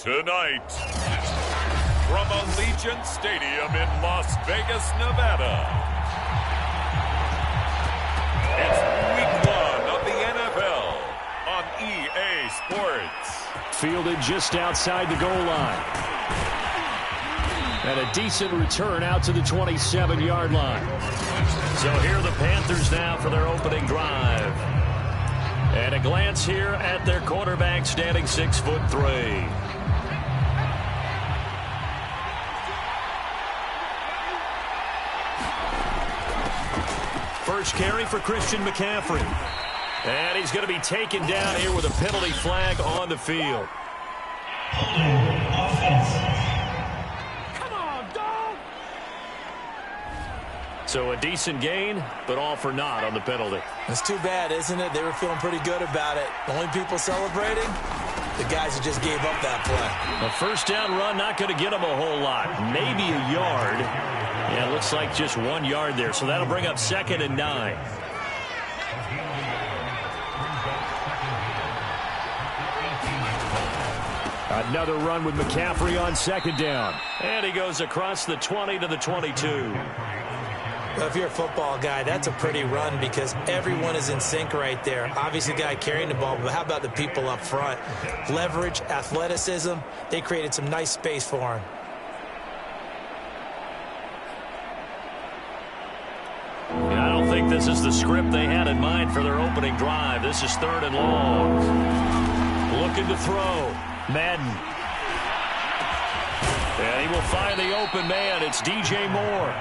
Speaker 4: Tonight, from Allegiant Stadium in Las Vegas, Nevada, it's Week 1 of the NFL on EA Sports.
Speaker 3: Fielded just outside the goal line. And a decent return out to the 27-yard line.
Speaker 1: So here are the Panthers now for their opening drive. And a glance here at their quarterback, standing 6'3". First carry for Christian McCaffrey. And he's going to be taken down here with a penalty flag on the field. So a decent gain, but all for naught on the penalty.
Speaker 2: It's too bad, isn't it? They were feeling pretty good about it. The only people celebrating, the guys who just gave up that play.
Speaker 1: A first down run, not going to get them a whole lot. Maybe a yard. Yeah, it looks like just 1 yard there. So that'll bring up 2nd and 9.
Speaker 3: Another run with McCaffrey on 2nd down.
Speaker 1: And he goes across the 20 to the 22.
Speaker 2: Well, if you're a football guy, that's a pretty run because everyone is in sync right there. Obviously, the guy carrying the ball, but how about the people up front? Leverage, athleticism, they created some nice space for him.
Speaker 1: I don't think this is the script they had in mind for their opening drive. This is 3rd and long. Looking to throw. Madden. And he will find the open man. It's DJ Moore.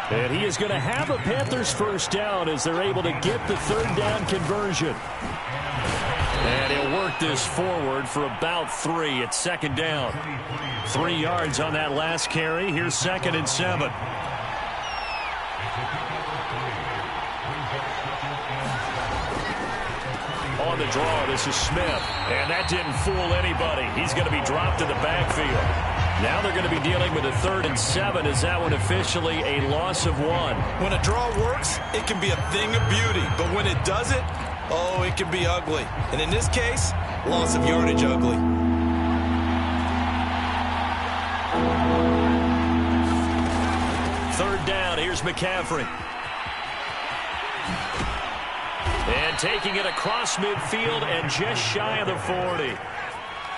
Speaker 1: And he is going to have a Panthers first down as they're able to get the 3rd down conversion. And he'll work this forward for about 3 at 2nd down. 3 yards on that last carry. Here's 2nd and 7. On the draw, this is Smith. And that didn't fool anybody. He's going to be dropped in the backfield. Now they're going to be dealing with a 3rd and 7. Is that one officially a loss of 1?
Speaker 2: When a draw works, it can be a thing of beauty. But when it doesn't, oh, it can be ugly. And in this case, loss of yardage ugly.
Speaker 1: Third down, here's McCaffrey. And taking it across midfield and just shy of the 40.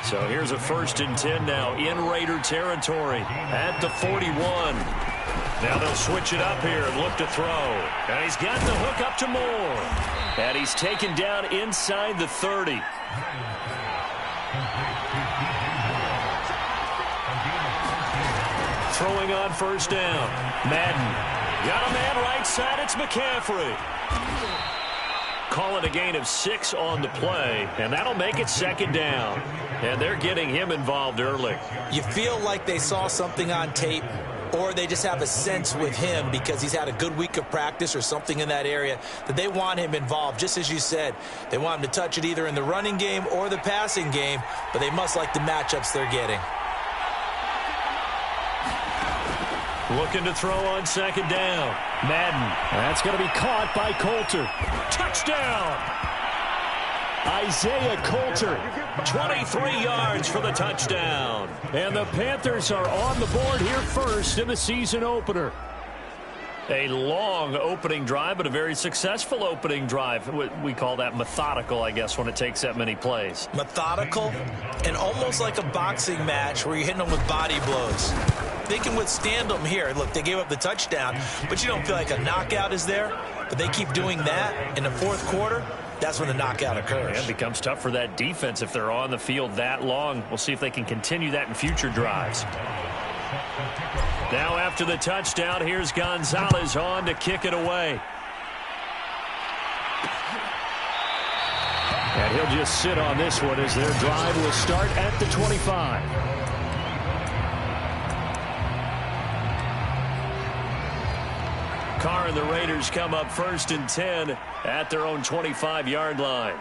Speaker 1: So here's a 1st and 10 now in Raider territory at the 41. Now they'll switch it up here and look to throw. And he's got the hook up to Moore. And he's taken down inside the 30. Throwing on 1st down. Madden. Got a man right side. It's McCaffrey. Call it a gain of 6 on the play, and that'll make it 2nd down. And they're getting him involved early.
Speaker 2: You feel like they saw something on tape, or they just have a sense with him because he's had a good week of practice or something in that area that they want him involved. Just as you said, they want him to touch it either in the running game or the passing game, but they must like the matchups they're getting.
Speaker 1: Looking to throw on 2nd down. Madden.
Speaker 3: That's going to be caught by Coulter.
Speaker 1: Touchdown!
Speaker 3: Isaiah Coulter.
Speaker 1: 23 yards for the touchdown.
Speaker 3: And the Panthers are on the board here first in the season opener.
Speaker 1: A long opening drive, but a very successful opening drive. We call that methodical, I guess, when it takes that many plays.
Speaker 2: Methodical and almost like a boxing match where you're hitting them with body blows. They can withstand them here. Look, they gave up the touchdown, but you don't feel like a knockout is there. But they keep doing that in the 4th quarter. That's when the knockout occurs.
Speaker 1: And it becomes tough for that defense if they're on the field that long. We'll see if they can continue that in future drives. Now after the touchdown, here's Gonzalez on to kick it away.
Speaker 3: And he'll just sit on this one as their drive will start at the 25.
Speaker 1: Carr and the Raiders come up 1st and 10 at their own 25-yard line.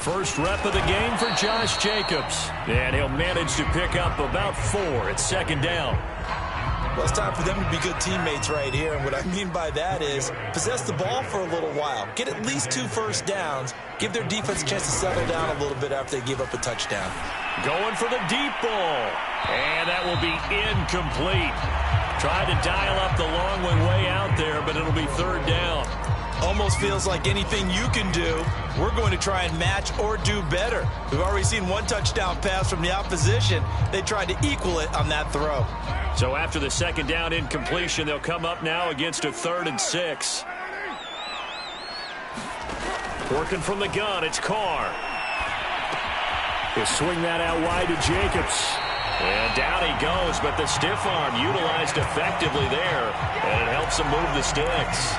Speaker 1: First rep of the game for Josh Jacobs. And he'll manage to pick up about 4 at 2nd down.
Speaker 2: Well, it's time for them to be good teammates right here. And what I mean by that is possess the ball for a little while. Get at least 2 first downs. Give their defense a chance to settle down a little bit after they give up a touchdown.
Speaker 3: Going for the deep ball. And that will be incomplete. Tried to dial up the long way out there, but it'll be 3rd down.
Speaker 2: Almost feels like anything you can do, we're going to try and match or do better. We've already seen 1 touchdown pass from the opposition. They tried to equal it on that throw.
Speaker 3: So after the 2nd down incompletion, they'll come up now against a 3rd and 6. Working from the gun, it's Carr. He'll swing that out wide to Jacobs. And down he goes, but the stiff arm utilized effectively there, and it helps him move the sticks.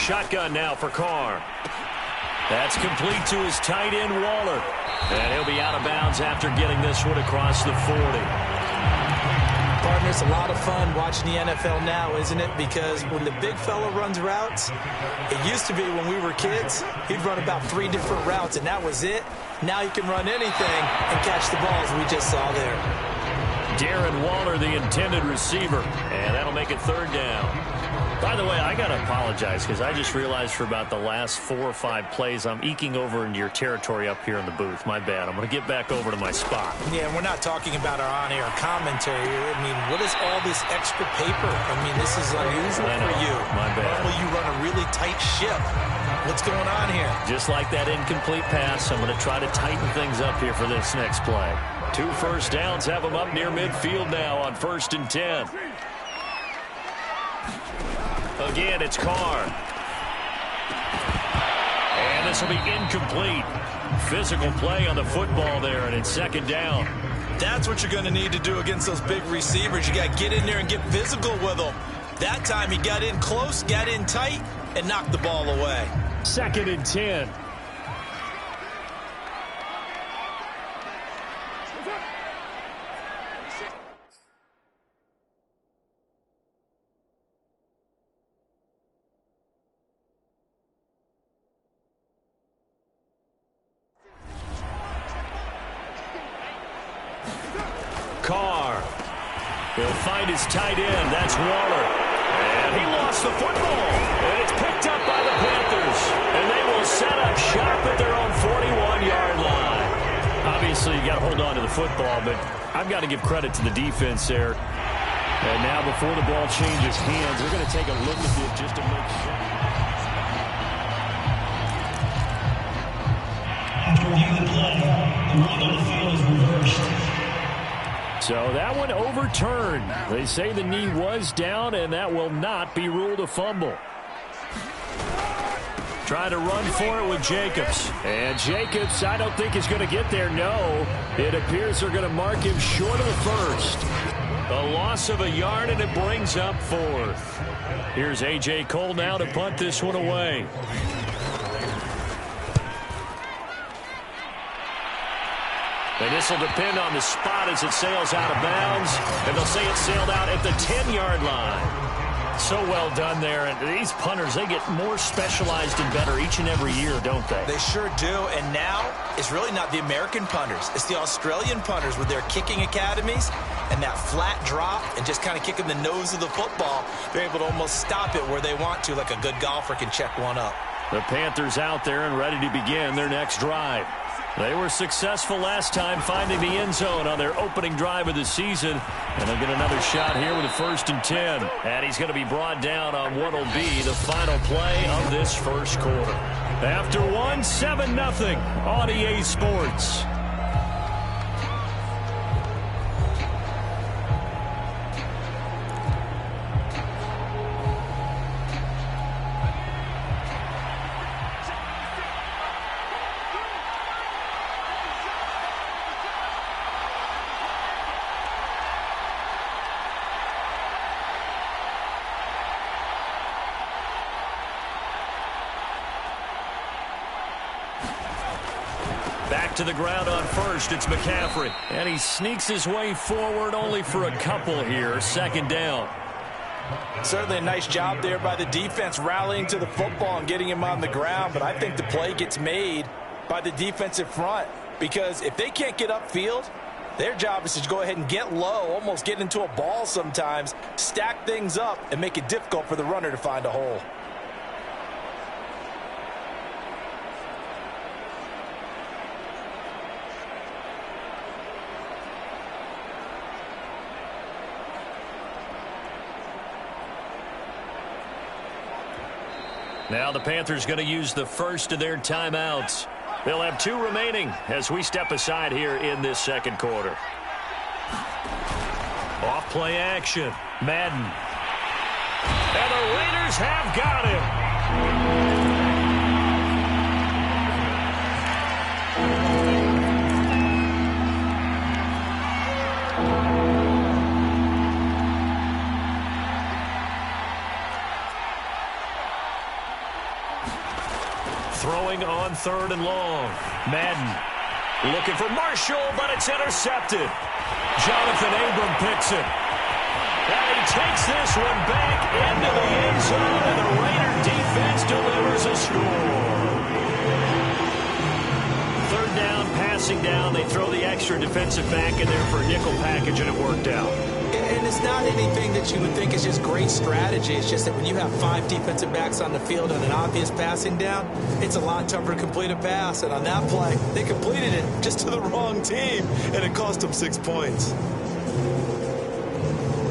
Speaker 3: Shotgun now for Carr. That's complete to his tight end, Waller. And he'll be out of bounds after getting this one across the 40.
Speaker 2: Partner, it's a lot of fun watching the NFL now, isn't it? Because when the big fella runs routes, it used to be when we were kids, he'd run about 3 different routes, and that was it. Now he can run anything and catch the balls we just saw there.
Speaker 3: Darren Waller, the intended receiver. And that'll make it 3rd down. By the way, I got to apologize because I just realized for about the last 4 or 5 plays, I'm eking over into your territory up here in the booth. My bad. I'm going to get back over to my spot.
Speaker 2: Yeah, we're not talking about our on-air commentary. I mean, what is all this extra paper? I mean, this is unusual for you.
Speaker 3: My bad.
Speaker 2: Normally you run a really tight ship. What's going on here?
Speaker 3: Just like that incomplete pass, I'm going to try to tighten things up here for this next play. 2 first downs have them up near midfield now on 1st and 10. Again, it's Carr. And this will be incomplete. Physical play on the football there, and it's 2nd down.
Speaker 2: That's what you're going to need to do against those big receivers. You got to get in there and get physical with them. That time he got in close, got in tight, and knocked the ball away.
Speaker 3: 2nd and 10. Carr. He'll find his tight end. That's Waller. And he lost the football. And it's picked up by the Panthers. And they will set up shop at their own 41-yard line. Obviously, you got to hold on to the football, but I've got to give credit to the defense there. And now before the ball changes hands, we're going to take a look at it just to make sure.
Speaker 5: After reviewing the play, the ruling on the field is reversed.
Speaker 3: So that one overturned. They say the knee was down, and that will not be ruled a fumble. Trying to run for it with Jacobs. And Jacobs, I don't think is going to get there. No, it appears they're going to mark him short of the first. A loss of a yard, and it brings up 4th. Here's A.J. Cole now to punt this one away. And this will depend on the spot as it sails out of bounds. And they'll say it sailed out at the 10-yard line. So well done there. And these punters, they get more specialized and better each and every year, don't they?
Speaker 2: They sure do. And now it's really not the American punters. It's the Australian punters with their kicking academies and that flat drop and just kind of kicking the nose of the football. They're able to almost stop it where they want to, like a good golfer can check one up.
Speaker 3: The Panthers out there and ready to begin their next drive. They were successful last time finding the end zone on their opening drive of the season. And they'll get another shot here with a 1st and 10. And he's going to be brought down on what will be the final play of this first quarter. After 7-0 on EA Sports. Back to the ground on 1st, it's McCaffrey. And he sneaks his way forward only for a couple here. 2nd down.
Speaker 2: Certainly a nice job there by the defense rallying to the football and getting him on the ground, but I think the play gets made by the defensive front because if they can't get upfield, their job is to go ahead and get low, almost get into a ball sometimes, stack things up, and make it difficult for the runner to find a hole.
Speaker 1: Now the Panthers going to use the first of their timeouts. They'll have 2 remaining as we step aside here in this second quarter. Off play action. Madden. And the Raiders have got him. Throwing on 3rd and long. Madden looking for Marshall, but it's intercepted. Jonathan Abram picks it. And he takes this one back into the end zone, and the Raider defense delivers a score. 3rd down, passing down. They throw the extra defensive back in there for a nickel package, and it worked out.
Speaker 2: And it's not anything that you would think is just great strategy. It's just that when you have 5 defensive backs on the field and an obvious passing down, it's a lot tougher to complete a pass. And on that play, they completed it just to the wrong team, and it cost them 6 points.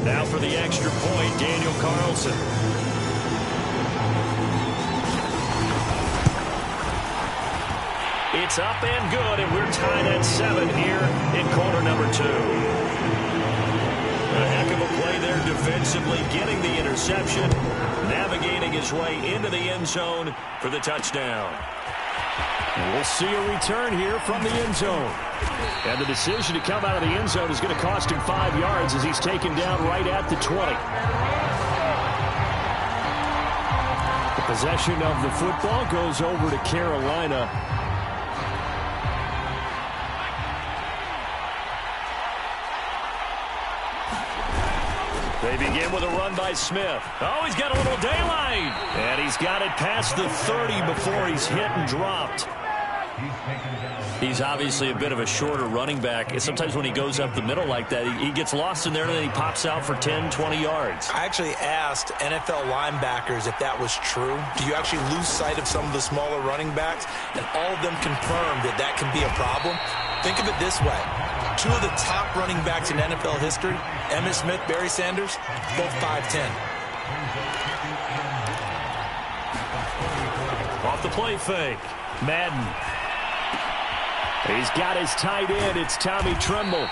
Speaker 1: Now for the extra point, Daniel Carlson. It's up and good, and we're tied at 7 here in quarter number 2. A heck of a play there defensively, getting the interception, navigating his way into the end zone for the touchdown. And we'll see a return here from the end zone. And the decision to come out of the end zone is going to cost him 5 yards as he's taken down right at the 20. The possession of the football goes over to Carolina. They begin with a run by Smith. Oh, he's got a little daylight. And he's got it past the 30 before he's hit and dropped. He's obviously a bit of a shorter running back. Sometimes when he goes up the middle like that, he gets lost in there and then he pops out for 10, 20 yards.
Speaker 2: I actually asked NFL linebackers if that was true. Do you actually lose sight of some of the smaller running backs? And all of them confirmed that that can be a problem. Think of it this way. 2 of the top running backs in NFL history, Emmitt Smith, Barry Sanders, both 5'10".
Speaker 1: Off the play fake. Madden. He's got his tight end. It's Tommy Tremble.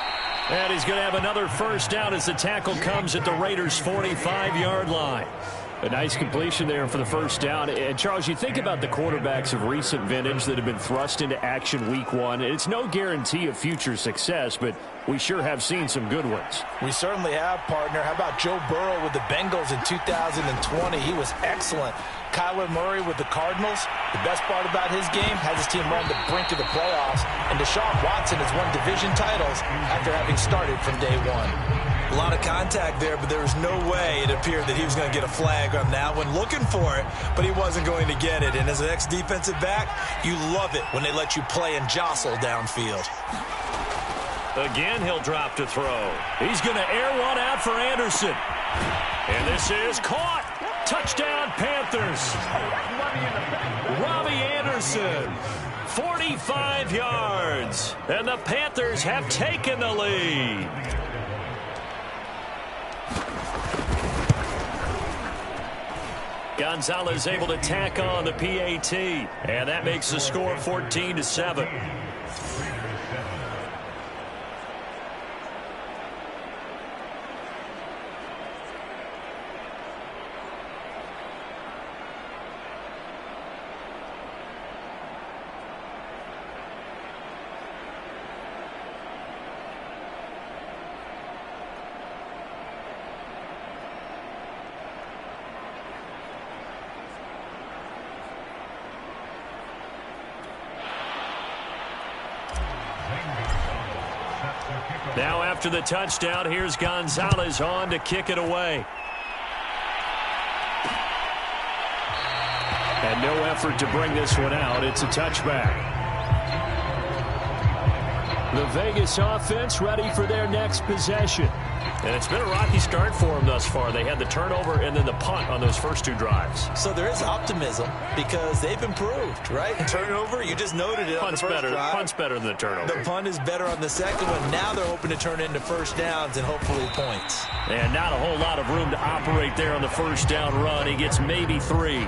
Speaker 1: And he's going to have another first down as the tackle comes at the Raiders' 45-yard line. A nice completion there for the first down. And, Charles, you think about the quarterbacks of recent vintage that have been thrust into action week 1. It's no guarantee of future success, but we sure have seen some good ones.
Speaker 2: We certainly have, partner. How about Joe Burrow with the Bengals in 2020? He was excellent. Kyler Murray with the Cardinals. The best part about his game has his team on the brink of the playoffs. And Deshaun Watson has won division titles after having started from day 1. A lot of contact there, but there was no way it appeared that he was going to get a flag on that one. Looking for it, but he wasn't going to get it. And as an ex-defensive back, you love it when they let you play and jostle downfield.
Speaker 1: Again, he'll drop to throw. He's going to air one out for Anderson. And this is caught. Touchdown, Panthers. Robbie Anderson, 45 yards. And the Panthers have taken the lead. Gonzalez able to tack on the PAT, and that makes the score 14-7. Now after the touchdown, here's Gonzalez on to kick it away.
Speaker 3: And no effort to bring this one out. It's a touchback. The Vegas offense ready for their next possession.
Speaker 1: And it's been a rocky start for them thus far. They had the turnover and then the punt on those first two drives.
Speaker 2: So there is optimism because they've improved, right? Turnover, you just noted it on the first drive.
Speaker 1: Punt's better than the turnover.
Speaker 2: The punt is better on the second one. Now they're hoping to turn it into first downs and hopefully points.
Speaker 1: And not a whole lot of room to operate there on the first down run. He gets maybe 3.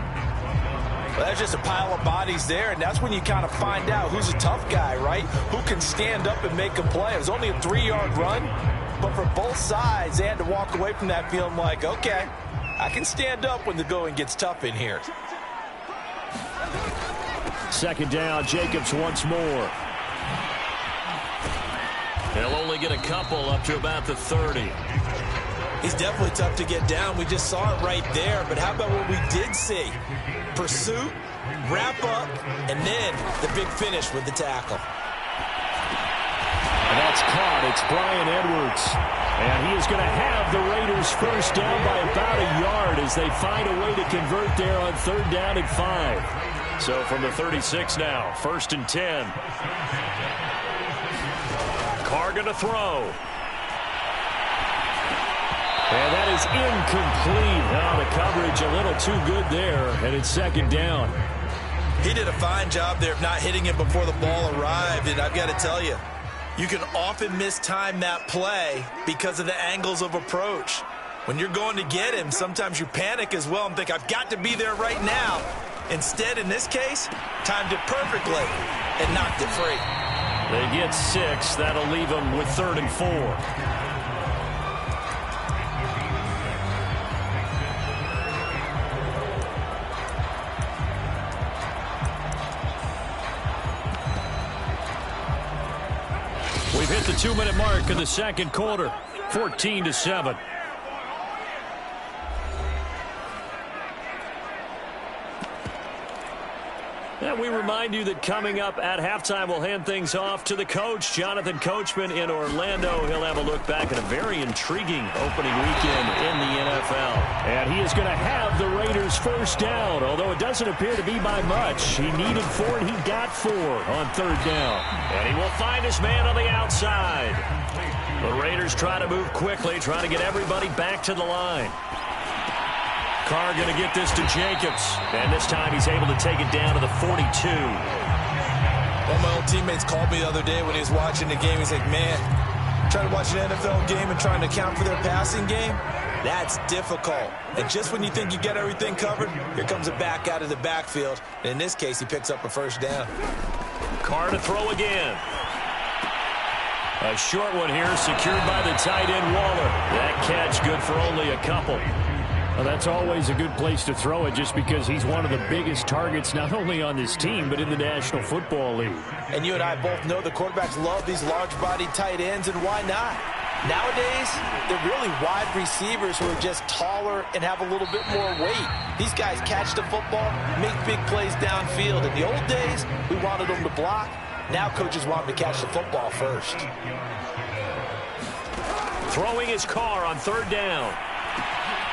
Speaker 2: Well, that's just a pile of bodies there, and that's when you kind of find out who's a tough guy, right? Who can stand up and make a play. It was only a 3-yard run, but for both sides, they had to walk away from that feeling like, okay, I can stand up when the going gets tough in here.
Speaker 3: Second down, Jacobs once more.
Speaker 1: They'll only get a couple up to about the 30.
Speaker 2: He's definitely tough to get down. We just saw it right there, but how about what we did see? Pursuit, wrap up, and then the big finish with the tackle.
Speaker 3: And that's caught. It's Bryan Edwards. And he is going to have the Raiders first down by about a yard as they find a way to convert there on 3rd down and 5.
Speaker 1: So from the 36 now, 1st and 10. Carr going to throw.
Speaker 3: And that is incomplete. Now the coverage a little too good there, and it's 2nd down.
Speaker 2: He did a fine job there of not hitting it before the ball arrived, and I've got to tell you, you can often mistime that play because of the angles of approach. When you're going to get him, sometimes you panic as well and think, I've got to be there right now. Instead, in this case, timed it perfectly and knocked it free.
Speaker 1: They get 6. That'll leave them with 3rd and 4. We've hit the 2-minute mark of the second quarter, 14-7. And we remind you that coming up at halftime, we'll hand things off to the coach, Jonathan Coachman in Orlando. He'll have a look back at a very intriguing opening weekend in the NFL.
Speaker 3: And he is going to have the Raiders first down, although it doesn't appear to be by much. He needed 4, and he got 4 on 3rd down.
Speaker 1: And he will find his man on the outside. The Raiders try to move quickly, trying to get everybody back to the line. Carr going to get this to Jacobs. And this time he's able to take it down to the 42.
Speaker 2: One of my old teammates called me the other day when he was watching the game. He's like, man, trying to watch an NFL game and trying to account for their passing game, that's difficult. And just when you think you get everything covered, here comes a back out of the backfield. And in this case, he picks up a first down.
Speaker 1: Carr to throw again. A short one here, secured by the tight end Waller. That catch good for only a couple.
Speaker 3: Well, that's always a good place to throw it just because he's one of the biggest targets not only on this team but in the National Football League.
Speaker 2: And you and I both know the quarterbacks love these large-bodied tight ends, and why not? Nowadays, they're really wide receivers who are just taller and have a little bit more weight. These guys catch the football, make big plays downfield. In the old days, we wanted them to block. Now coaches want them to catch the football first.
Speaker 1: Throwing his Carr on 3rd down.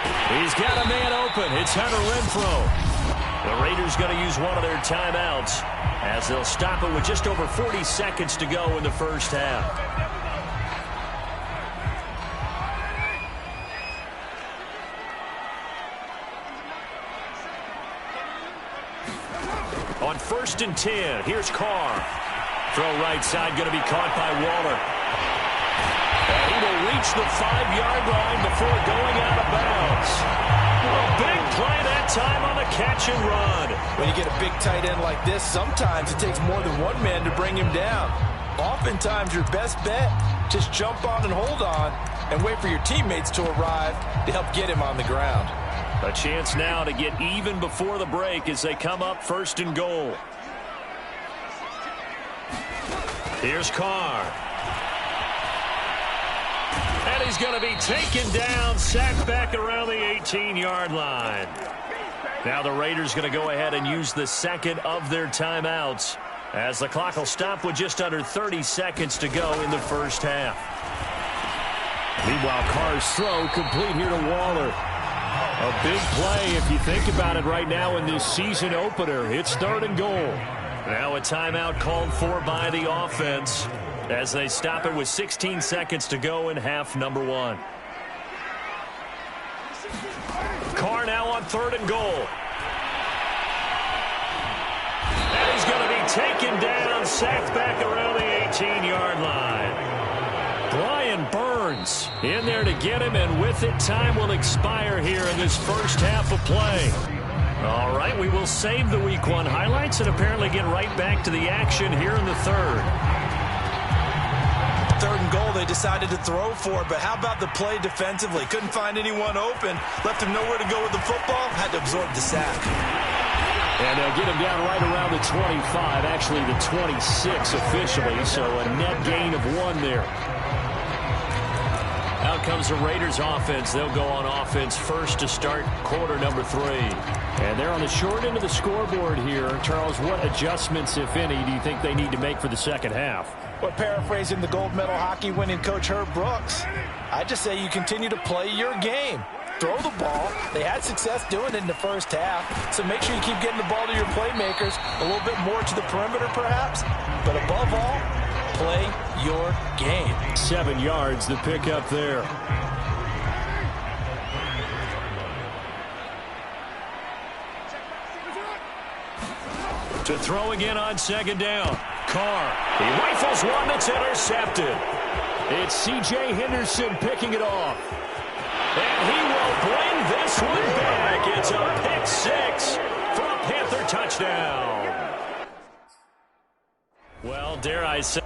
Speaker 1: He's got a man open. It's Hunter Renfrow. The Raiders going to use one of their timeouts as they'll stop it with just over 40 seconds to go in the first half. On 1st and 10, here's Carr. Throw right side, going to be caught by Waller. And he will reach the 5-yard line before going out of bounds. A big play that time on the catch and run.
Speaker 2: When you get a big tight end like this, sometimes it takes more than one man to bring him down. Oftentimes, your best bet, just jump on and hold on and wait for your teammates to arrive to help get him on the ground.
Speaker 1: A chance now to get even before the break as they come up 1st and goal. Here's Carr. And he's going to be taken down, sacked back around the 18-yard line. Now the Raiders going to go ahead and use the second of their timeouts as the clock will stop with just under 30 seconds to go in the first half.
Speaker 3: Meanwhile, Carr's throw complete here to Waller.
Speaker 1: A big play if you think about it right now in this season opener. It's 3rd and goal. Now a timeout called for by the offense as they stop it with 16 seconds to go in half number 1. Carr now on 3rd and goal. And he's going to be taken down, sacked back around the 18-yard line. Brian Burns in there to get him, and with it, time will expire here in this first half of play. All right, we will save the Week 1 highlights and apparently get right back to the action here in the 3rd.
Speaker 2: 3rd and goal they decided to throw for, but how about the play defensively? Couldn't find anyone open, left him nowhere to go with the football, had to absorb the sack.
Speaker 1: And they'll get him down right around the 25, actually the 26 officially, so a net gain of 1 there. Out comes the Raiders offense. They'll go on offense first to start quarter number 3. And they're on the short end of the scoreboard here. Charles, what adjustments, if any, do you think they need to make for the second half?
Speaker 2: Well, paraphrasing the gold medal hockey winning coach Herb Brooks, I just say you continue to play your game. Throw the ball. They had success doing it in the first half, so make sure you keep getting the ball to your playmakers, a little bit more to the perimeter perhaps, but above all, play your game.
Speaker 1: 7 yards, the pickup there. To throw again on 2nd down. Carr. He rifles one that's intercepted. It's C.J. Henderson picking it off. And he will bring this one back. It's a pick 6 for a Panther touchdown. Well, dare I say.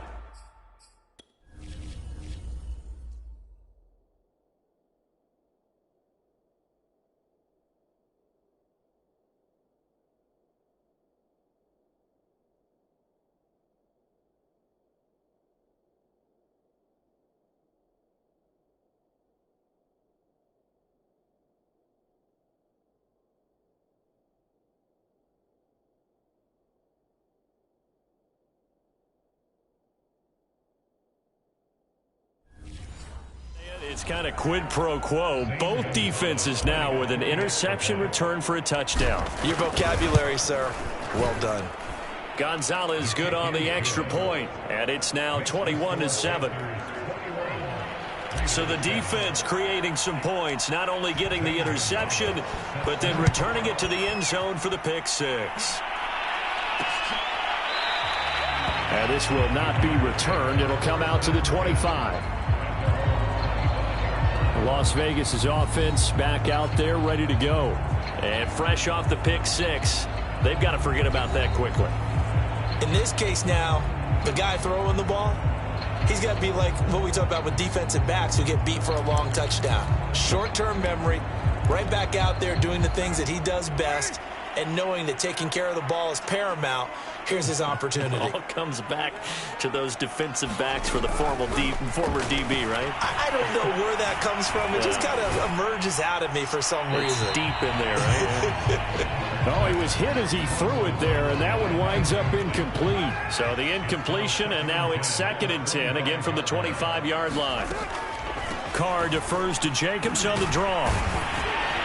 Speaker 1: It's kind of quid pro quo. Both defenses now with an interception return for a touchdown.
Speaker 2: Your vocabulary, sir. Well done.
Speaker 1: Gonzalez good on the extra point, and it's now 21-7. So the defense creating some points, not only getting the interception, but then returning it to the end zone for the pick 6. And this will not be returned. It'll come out to the 25. Las Vegas' offense back out there ready to go. And fresh off the pick 6, they've got to forget about that quickly.
Speaker 2: In this case now, the guy throwing the ball, he's got to be like what we talk about with defensive backs who get beat for a long touchdown. Short-term memory, right back out there doing the things that he does best, and knowing that taking care of the ball is paramount. Here's his opportunity.
Speaker 1: It all comes back to those defensive backs for the former DB, right?
Speaker 2: I don't know where that comes from. It just kind of emerges out of me for some reason.
Speaker 1: Deep in there, right? Oh, he was hit as he threw it there, and that one winds up incomplete. So the incompletion, and now it's 2nd and 10, again from the 25-yard line. Carr defers to Jacobs on the draw.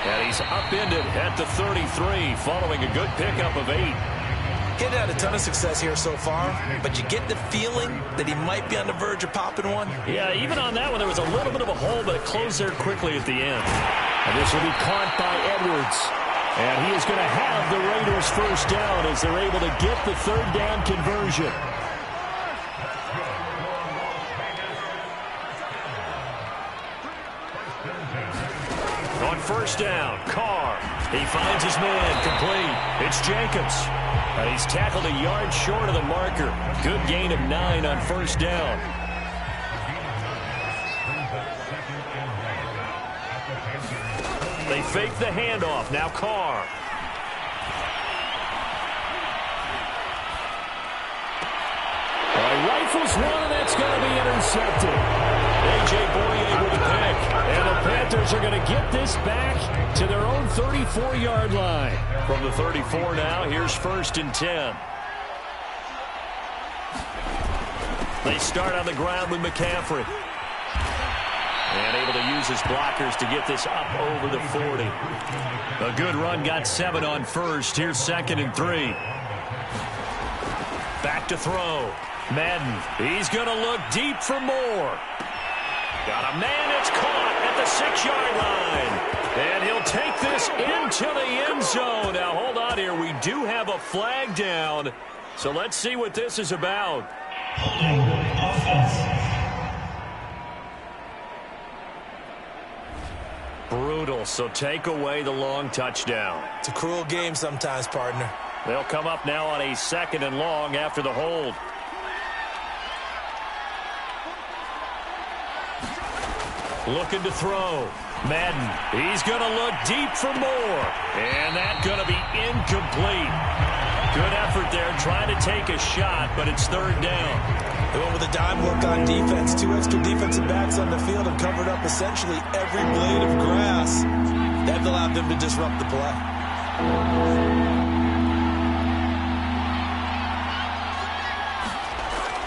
Speaker 1: And he's upended at the 33 following a good pickup of 8.
Speaker 2: He hadn't had a ton of success here so far, but you get the feeling that he might be on the verge of popping one.
Speaker 1: Yeah, even on that one, there was a little bit of a hole, but it closed there quickly at the end. And this will be caught by Edwards. And he is going to have the Raiders first down as they're able to get the 3rd down conversion. On 1st down, Carr. He finds his man, complete. It's Jacobs. And he's tackled a yard short of the marker. Good gain of 9 on 1st down. They fake the handoff. Now Carr. Rifles one, and that's going to be intercepted. A.J. Boye with a pick. And the Panthers are going to get this back to their own 34-yard line. From the 34 now, here's 1st and 10. They start on the ground with McCaffrey. And able to use his blockers to get this up over the 40. A good run, got 7 on first. Here's 2nd and 3. Back to throw. Madden, he's going to look deep for more. Got a man, it's caught at the 6-yard line. And he'll take this into the end zone. Now, hold on here. We do have a flag down. So let's see what this is about.
Speaker 5: Holding offense.
Speaker 1: Brutal, so take away the long touchdown.
Speaker 2: It's a cruel game sometimes, partner.
Speaker 1: They'll come up now on a 2nd and long after the hold. Looking to throw. Madden, he's going to look deep for more. And that's going to be incomplete. Good effort there, trying to take a shot, but it's 3rd down.
Speaker 2: They went with a dime look on defense. 2 extra defensive backs on the field and covered up essentially every blade of grass. That allowed them to disrupt the play.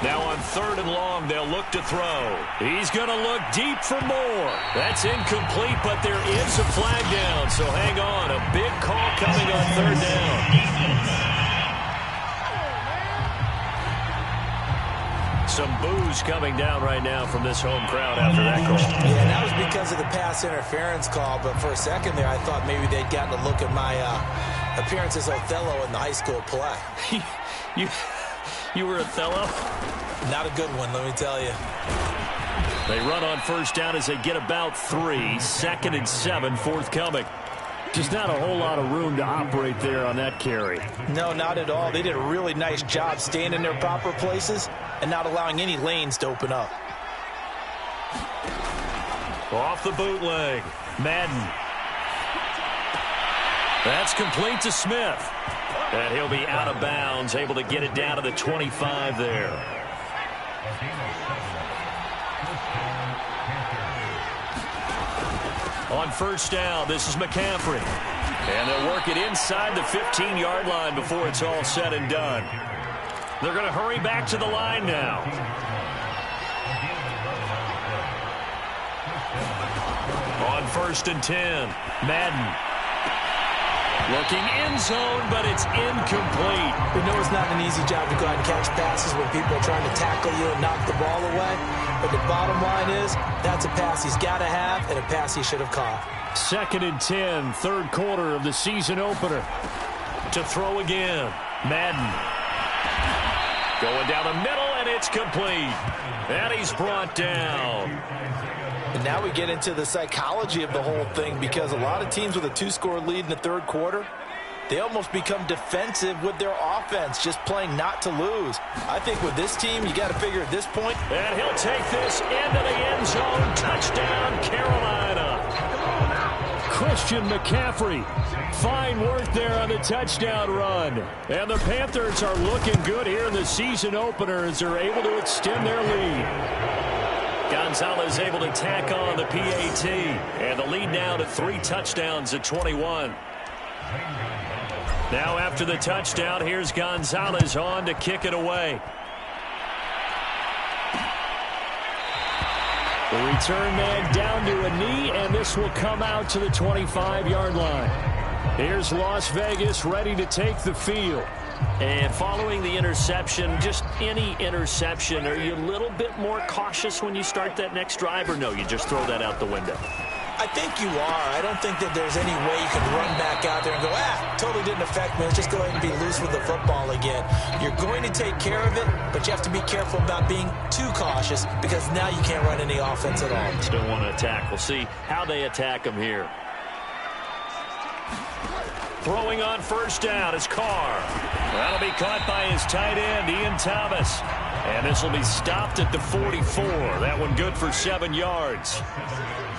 Speaker 1: Now on 3rd and long, they'll look to throw. He's going to look deep for more. That's incomplete, but there is a flag down, so hang on. A big call coming on 3rd down. Some boos coming down right now from this home crowd after that call.
Speaker 2: Yeah, that was because of the pass interference call, but for a second there, I thought maybe they'd gotten a look at my appearance as Othello in the high school play.
Speaker 1: You were Othello?
Speaker 2: Not a good one, let me tell you.
Speaker 1: They run on 1st down as they get about 3. 2nd and 7 forthcoming. Just not a whole lot of room to operate there on that carry.
Speaker 2: No, not at all. They did a really nice job staying in their proper places and not allowing any lanes to open up.
Speaker 1: Off the bootleg. Madden. That's complete to Smith. And he'll be out of bounds, able to get it down to the 25 there. On 1st down, this is McCaffrey. And they'll work it inside the 15-yard line before it's all said and done. They're going to hurry back to the line now. On 1st and 10, Madden. Looking end zone, but it's incomplete.
Speaker 2: We know it's not an easy job to go out and catch passes when people are trying to tackle you and knock the ball away. But the bottom line is, that's a pass he's got to have and a pass he should have caught.
Speaker 1: 2nd and 10, 3rd quarter of the season opener. To throw again. Madden. Going down the middle, and it's complete. And he's brought down.
Speaker 2: And now we get into the psychology of the whole thing, because a lot of teams with a 2-score lead in the 3rd quarter, they almost become defensive with their offense, just playing not to lose. I think with this team, you got to figure at this point.
Speaker 1: And he'll take this into the end zone. Touchdown, Carolina. Christian McCaffrey. Fine work there on the touchdown run. And the Panthers are looking good here in the season opener as they're able to extend their lead. Gonzalez able to tack on the PAT. And the lead now to 3 touchdowns at 21. Now after the touchdown, here's Gonzalez on to kick it away. The return man down to a knee, and this will come out to the 25-yard line. Here's Las Vegas ready to take the field. And following the interception, just any interception, are you a little bit more cautious when you start that next drive, or no, you just throw that out the window?
Speaker 2: I think you are. I don't think that there's any way you can run back out there and go, totally didn't affect me. Let's just go ahead and be loose with the football again. You're going to take care of it, but you have to be careful about being too cautious, because now you can't run any offense at all.
Speaker 1: Still want to attack. We'll see how they attack them here. Throwing on 1st down is Carr. That'll be caught by his tight end, Ian Thomas. And this will be stopped at the 44. That one good for 7 yards.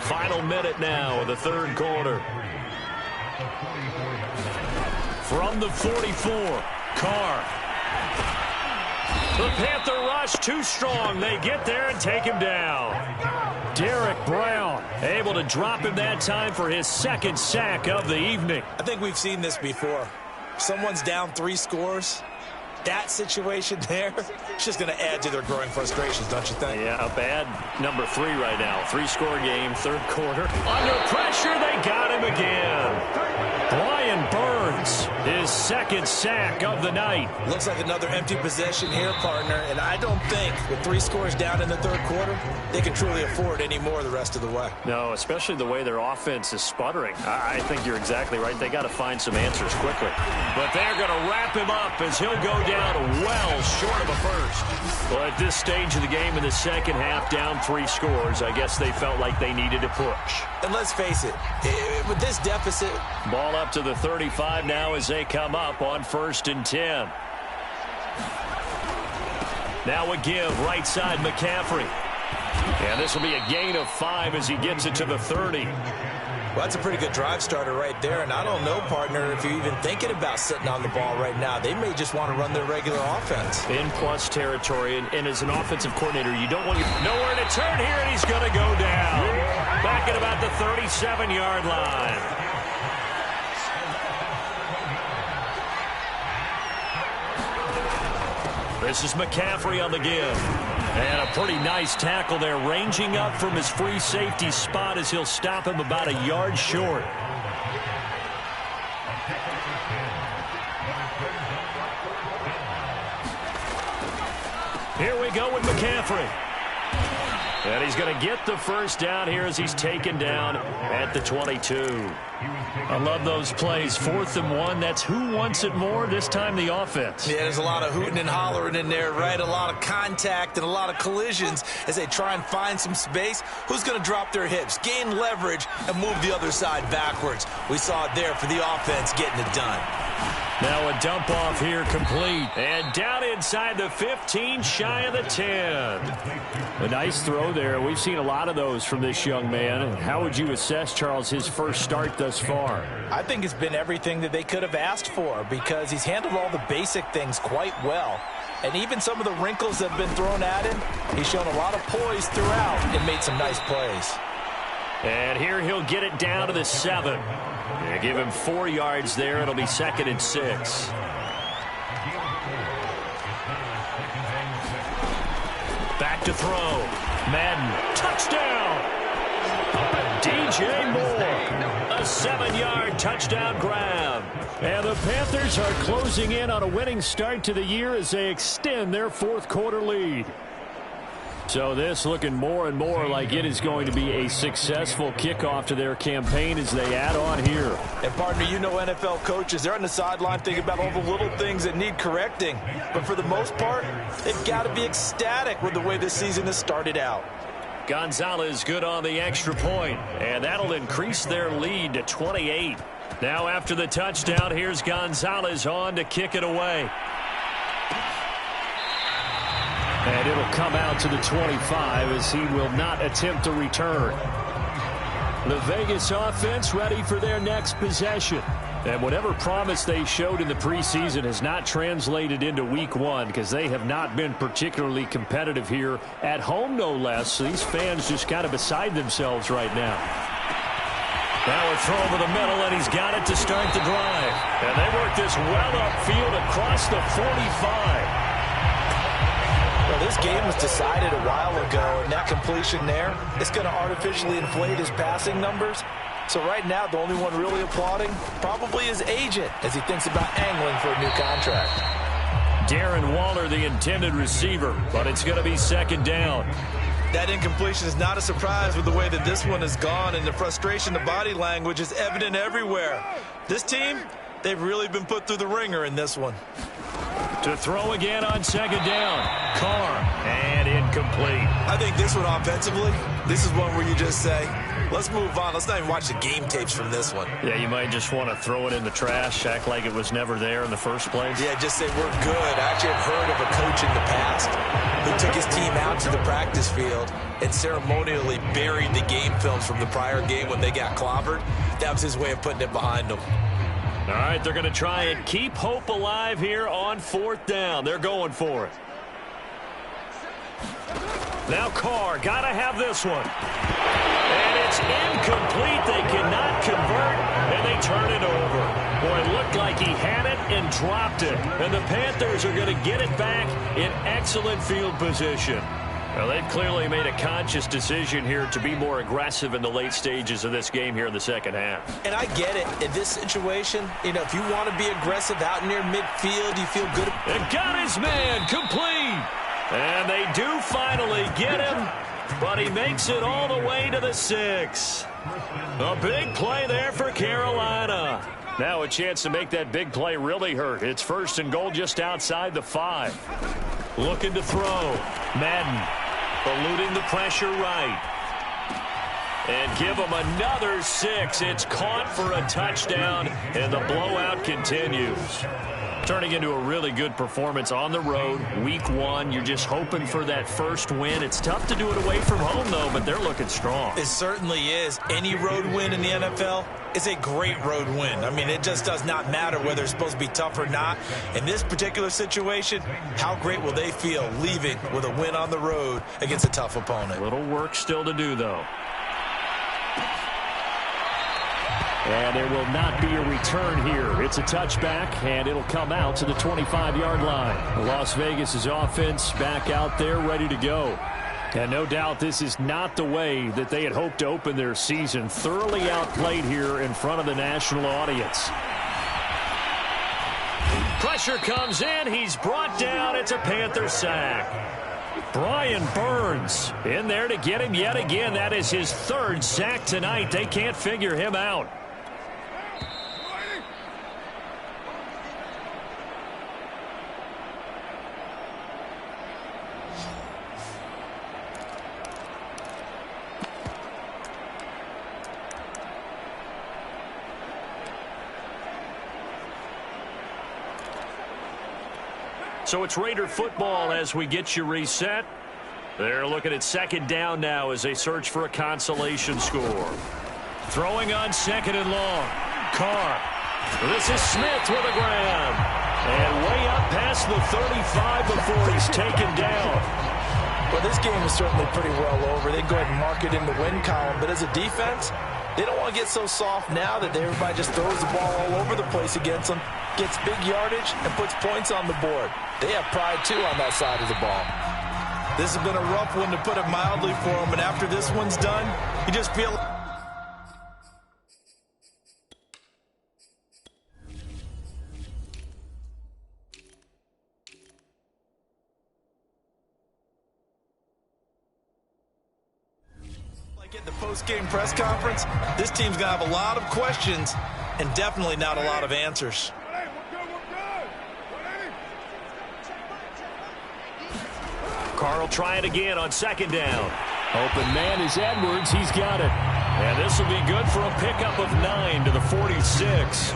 Speaker 1: Final minute now of the 3rd quarter. From the 44, Carr. The Panther rush too strong. They get there and take him down. Derek Brown able to drop him that time for his 2nd sack of the evening.
Speaker 2: I think we've seen this before. Someone's down 3 scores. that situation there, it's just going to add to their growing frustrations, don't you think?
Speaker 3: Yeah, a bad number 3 right now. 3-score game, third quarter. Under pressure, they got him again. Brian Burns, his second sack of the night.
Speaker 2: Looks like another empty possession here, partner, and I don't think with 3 scores down in the third quarter, they can truly afford any more the rest of the way.
Speaker 3: No, especially the way their offense is sputtering. I think you're exactly right. They got to find some answers quickly.
Speaker 1: But they're going to wrap him up as he'll go down well short of a first.
Speaker 3: Well, at this stage of the game in the second half, down 3 scores, I guess they felt like they needed to push.
Speaker 2: And let's face it, with this deficit,
Speaker 1: ball up to the 35 now as they come up on 1st and 10. Now a give right side McCaffrey. And this will be a gain of 5 as he gets it to the 30.
Speaker 2: Well, that's a pretty good drive starter right there. And I don't know, partner, if you're even thinking about sitting on the ball right now. They may just want to run their regular offense.
Speaker 3: In plus territory. And as an offensive coordinator, you don't want you nowhere to turn here, and he's going to go down.
Speaker 1: Back at about the 37-yard line. This is McCaffrey on the give. And a pretty nice tackle there, ranging up from his free safety spot as he'll stop him about a yard short. Here we go with McCaffrey. And he's going to get the first down here as he's taken down at the 22. I love those plays. 4th and 1. That's who wants it more. This time the offense.
Speaker 2: Yeah, there's a lot of hooting and hollering in there, right? A lot of contact and a lot of collisions as they try and find some space. Who's going to drop their hips, gain leverage, and move the other side backwards? We saw it there for the offense getting it done.
Speaker 1: Now a dump off here complete. And down inside the 15, shy of the 10.
Speaker 3: A nice throw there. We've seen a lot of those from this young man. How would you assess, Charles, his first start thus far?
Speaker 2: I think it's been everything that they could have asked for because he's handled all the basic things quite well. And even some of the wrinkles that have been thrown at him, he's shown a lot of poise throughout and made some nice plays.
Speaker 1: And here he'll get it down to the 7. They give him 4 yards there. It'll be 2nd and 6. Back to throw. Madden. Touchdown. DJ Moore. A 7-yard touchdown grab. And the Panthers are closing in on a winning start to the year as they extend their 4th quarter lead. So this looking more and more like it is going to be a successful kickoff to their campaign as they add on here.
Speaker 2: And, partner, you know NFL coaches, they're on the sideline thinking about all the little things that need correcting. But for the most part, they've got to be ecstatic with the way this season has started out.
Speaker 1: Gonzalez good on the extra point, and that'll increase their lead to 28. Now after the touchdown, here's Gonzalez on to kick it away. And it'll come out to the 25 as he will not attempt a return. The Vegas offense ready for their next possession. And whatever promise they showed in the preseason has not translated into week 1 because they have not been particularly competitive here at home, no less. These fans just kind of beside themselves right now. Now a throw over the middle, and he's got it to start the drive. And they work this well upfield across the 45.
Speaker 2: Well, this game was decided a while ago, and that completion there, it's going to artificially inflate his passing numbers. So right now, the only one really applauding probably his agent as he thinks about angling for a new contract.
Speaker 1: Darren Waller, the intended receiver, but it's going to be 2nd down.
Speaker 2: That incompletion is not a surprise with the way that this one has gone, and the frustration, the body language is evident everywhere. This team, they've really been put through the ringer in this one.
Speaker 1: To throw again on 2nd down. Carr, and incomplete.
Speaker 2: I think this one offensively, this is one where you just say, let's move on. Let's not even watch the game tapes from this one.
Speaker 1: Yeah, you might just want to throw it in the trash, act like it was never there in the first place.
Speaker 2: Yeah, just say we're good. I actually have heard of a coach in the past who took his team out to the practice field and ceremonially buried the game films from the prior game when they got clobbered. That was his way of putting it behind them.
Speaker 1: All right, they're going to try and keep hope alive here on 4th down. They're going for it. Now Carr, got to have this one. And it's incomplete. They cannot convert, and they turn it over. Boy, it looked like he had it and dropped it. And the Panthers are going to get it back in excellent field position. Well, they've clearly made a conscious decision here to be more aggressive in the late stages of this game here in the second half.
Speaker 2: And I get it. In this situation, if you want to be aggressive out near midfield, you feel good.
Speaker 1: And got his man complete. And they do finally get him, but he makes it all the way to the 6. A big play there for Carolina. Now a chance to make that big play really hurt. It's 1st and goal just outside the 5. Looking to throw. Madden eluding the pressure right. And give him another 6. It's caught for a touchdown, and the blowout continues. Turning into a really good performance on the road. Week 1, you're just hoping for that first win. It's tough to do it away from home, though, but they're looking strong.
Speaker 2: It certainly is. Any road win in the NFL is a great road win. I mean, it just does not matter whether it's supposed to be tough or not. In this particular situation, how great will they feel leaving with a win on the road against a tough opponent?
Speaker 1: Little work still to do, though. And there will not be a return here. It's a touchback, and it'll come out to the 25-yard line. Las Vegas' offense back out there ready to go. And no doubt this is not the way that they had hoped to open their season. Thoroughly outplayed here in front of the national audience. Pressure comes in. He's brought down. It's a Panther sack. Brian Burns in there to get him yet again. That is his 3rd sack tonight. They can't figure him out. So it's Raider football as we get you reset. They're looking at 2nd down now as they search for a consolation score. Throwing on 2nd and long. Carr. This is Smith with a grab. And way up past the 35 before he's taken down.
Speaker 2: Well, this game is certainly pretty well over. They go ahead and mark it in the win column. But as a defense, they don't want to get so soft now that everybody just throws the ball all over the place against them, gets big yardage, and puts points on the board. They have pride, too, on that side of the ball. This has been a rough one, to put it mildly, for them. And after this one's done, you just feel... like at the post-game press conference, this team's going to have a lot of questions and definitely not a lot of answers.
Speaker 1: Carr will try it again on 2nd down. Open man is Edwards. He's got it. And this will be good for a pickup of 9 to the 46.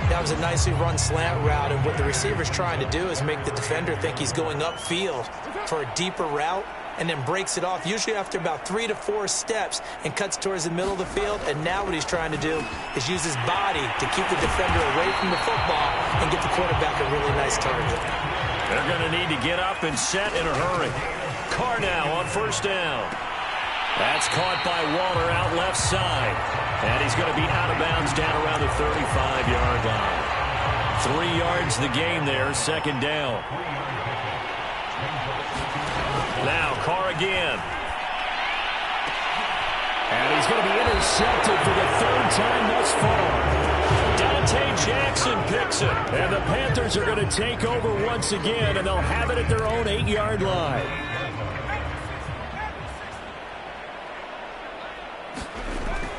Speaker 2: That was a nicely run slant route, and what the receiver's trying to do is make the defender think he's going upfield for a deeper route, and then breaks it off, usually after about 3 to 4 steps, and cuts towards the middle of the field. And now what he's trying to do is use his body to keep the defender away from the football and get the quarterback a really nice target.
Speaker 1: They're going to need to get up and set in a hurry. Carr now on 1st down. That's caught by Waller out left side. And he's going to be out of bounds down around the 35-yard line. 3 yards the gain there, 2nd down. Now Carr again. And he's going to be intercepted for the 3rd time thus far. Dante Jackson picks it. And the Panthers are going to take over once again, and they'll have it at their own 8-yard line.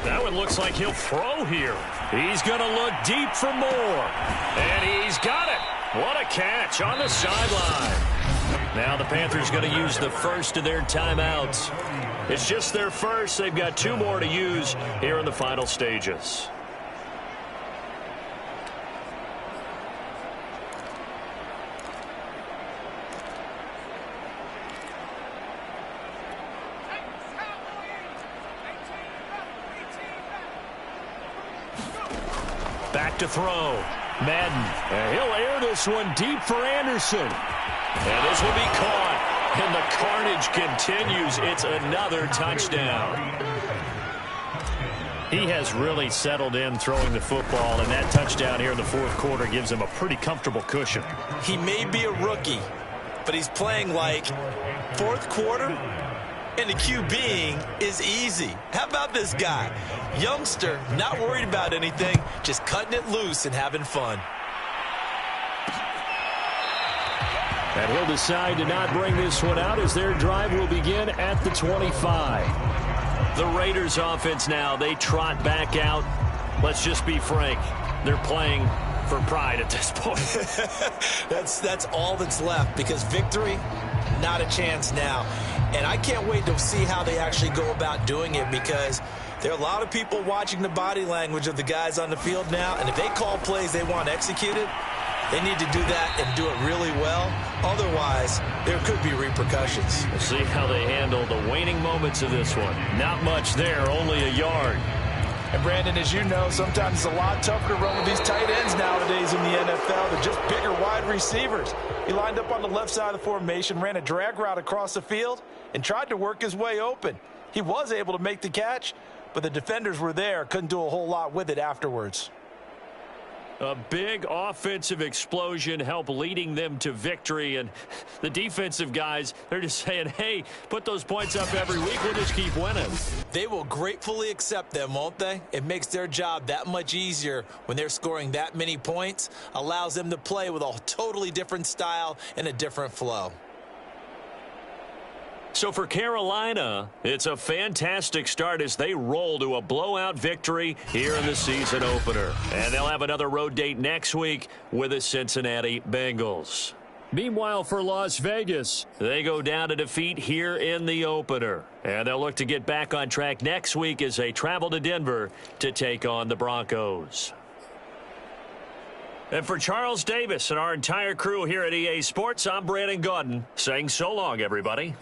Speaker 1: That one looks like he'll throw here. He's going to look deep for more. And he's got it. What a catch on the sideline. Now the Panthers going to use the first of their timeouts. It's just their first. They've got 2 more to use here in the final stages. Back to throw. Madden. And he'll air this one deep for Anderson. And this will be caught. And the carnage continues. It's another touchdown. He has really settled in throwing the football, and that touchdown here in the fourth quarter gives him a pretty comfortable cushion.
Speaker 2: He may be a rookie, but he's playing like fourth quarter, and the QBing is easy. How about this guy? Youngster, not worried about anything, just cutting it loose and having fun.
Speaker 1: And he'll decide to not bring this one out as their drive will begin at the 25. The Raiders offense now, they trot back out. Let's just be frank. They're playing for pride at this point.
Speaker 2: That's all that's left, because victory, not a chance now. And I can't wait to see how they actually go about doing it, because there are a lot of people watching the body language of the guys on the field now, and if they call plays they want executed, they need to do that and do it really well. Otherwise, there could be repercussions.
Speaker 1: We'll see how they handle the waning moments of this one. Not much there, only a yard.
Speaker 2: And Brandon, as you know, sometimes it's a lot tougher to run with these tight ends nowadays in the NFL. They're just bigger wide receivers. He lined up on the left side of the formation, ran a drag route across the field, and tried to work his way open. He was able to make the catch, but the defenders were there, couldn't do a whole lot with it afterwards.
Speaker 1: A big offensive explosion helped leading them to victory, and the defensive guys, they're just saying, hey, put those points up every week, we'll just keep winning.
Speaker 2: They will gratefully accept them, won't they? It makes their job that much easier when they're scoring that many points, allows them to play with a totally different style and a different flow.
Speaker 1: So for Carolina, it's a fantastic start as they roll to a blowout victory here in the season opener. And they'll have another road date next week with the Cincinnati Bengals. Meanwhile, for Las Vegas, they go down to defeat here in the opener. And they'll look to get back on track next week as they travel to Denver to take on the Broncos. And for Charles Davis and our entire crew here at EA Sports, I'm Brandon Gaudin saying so long, everybody.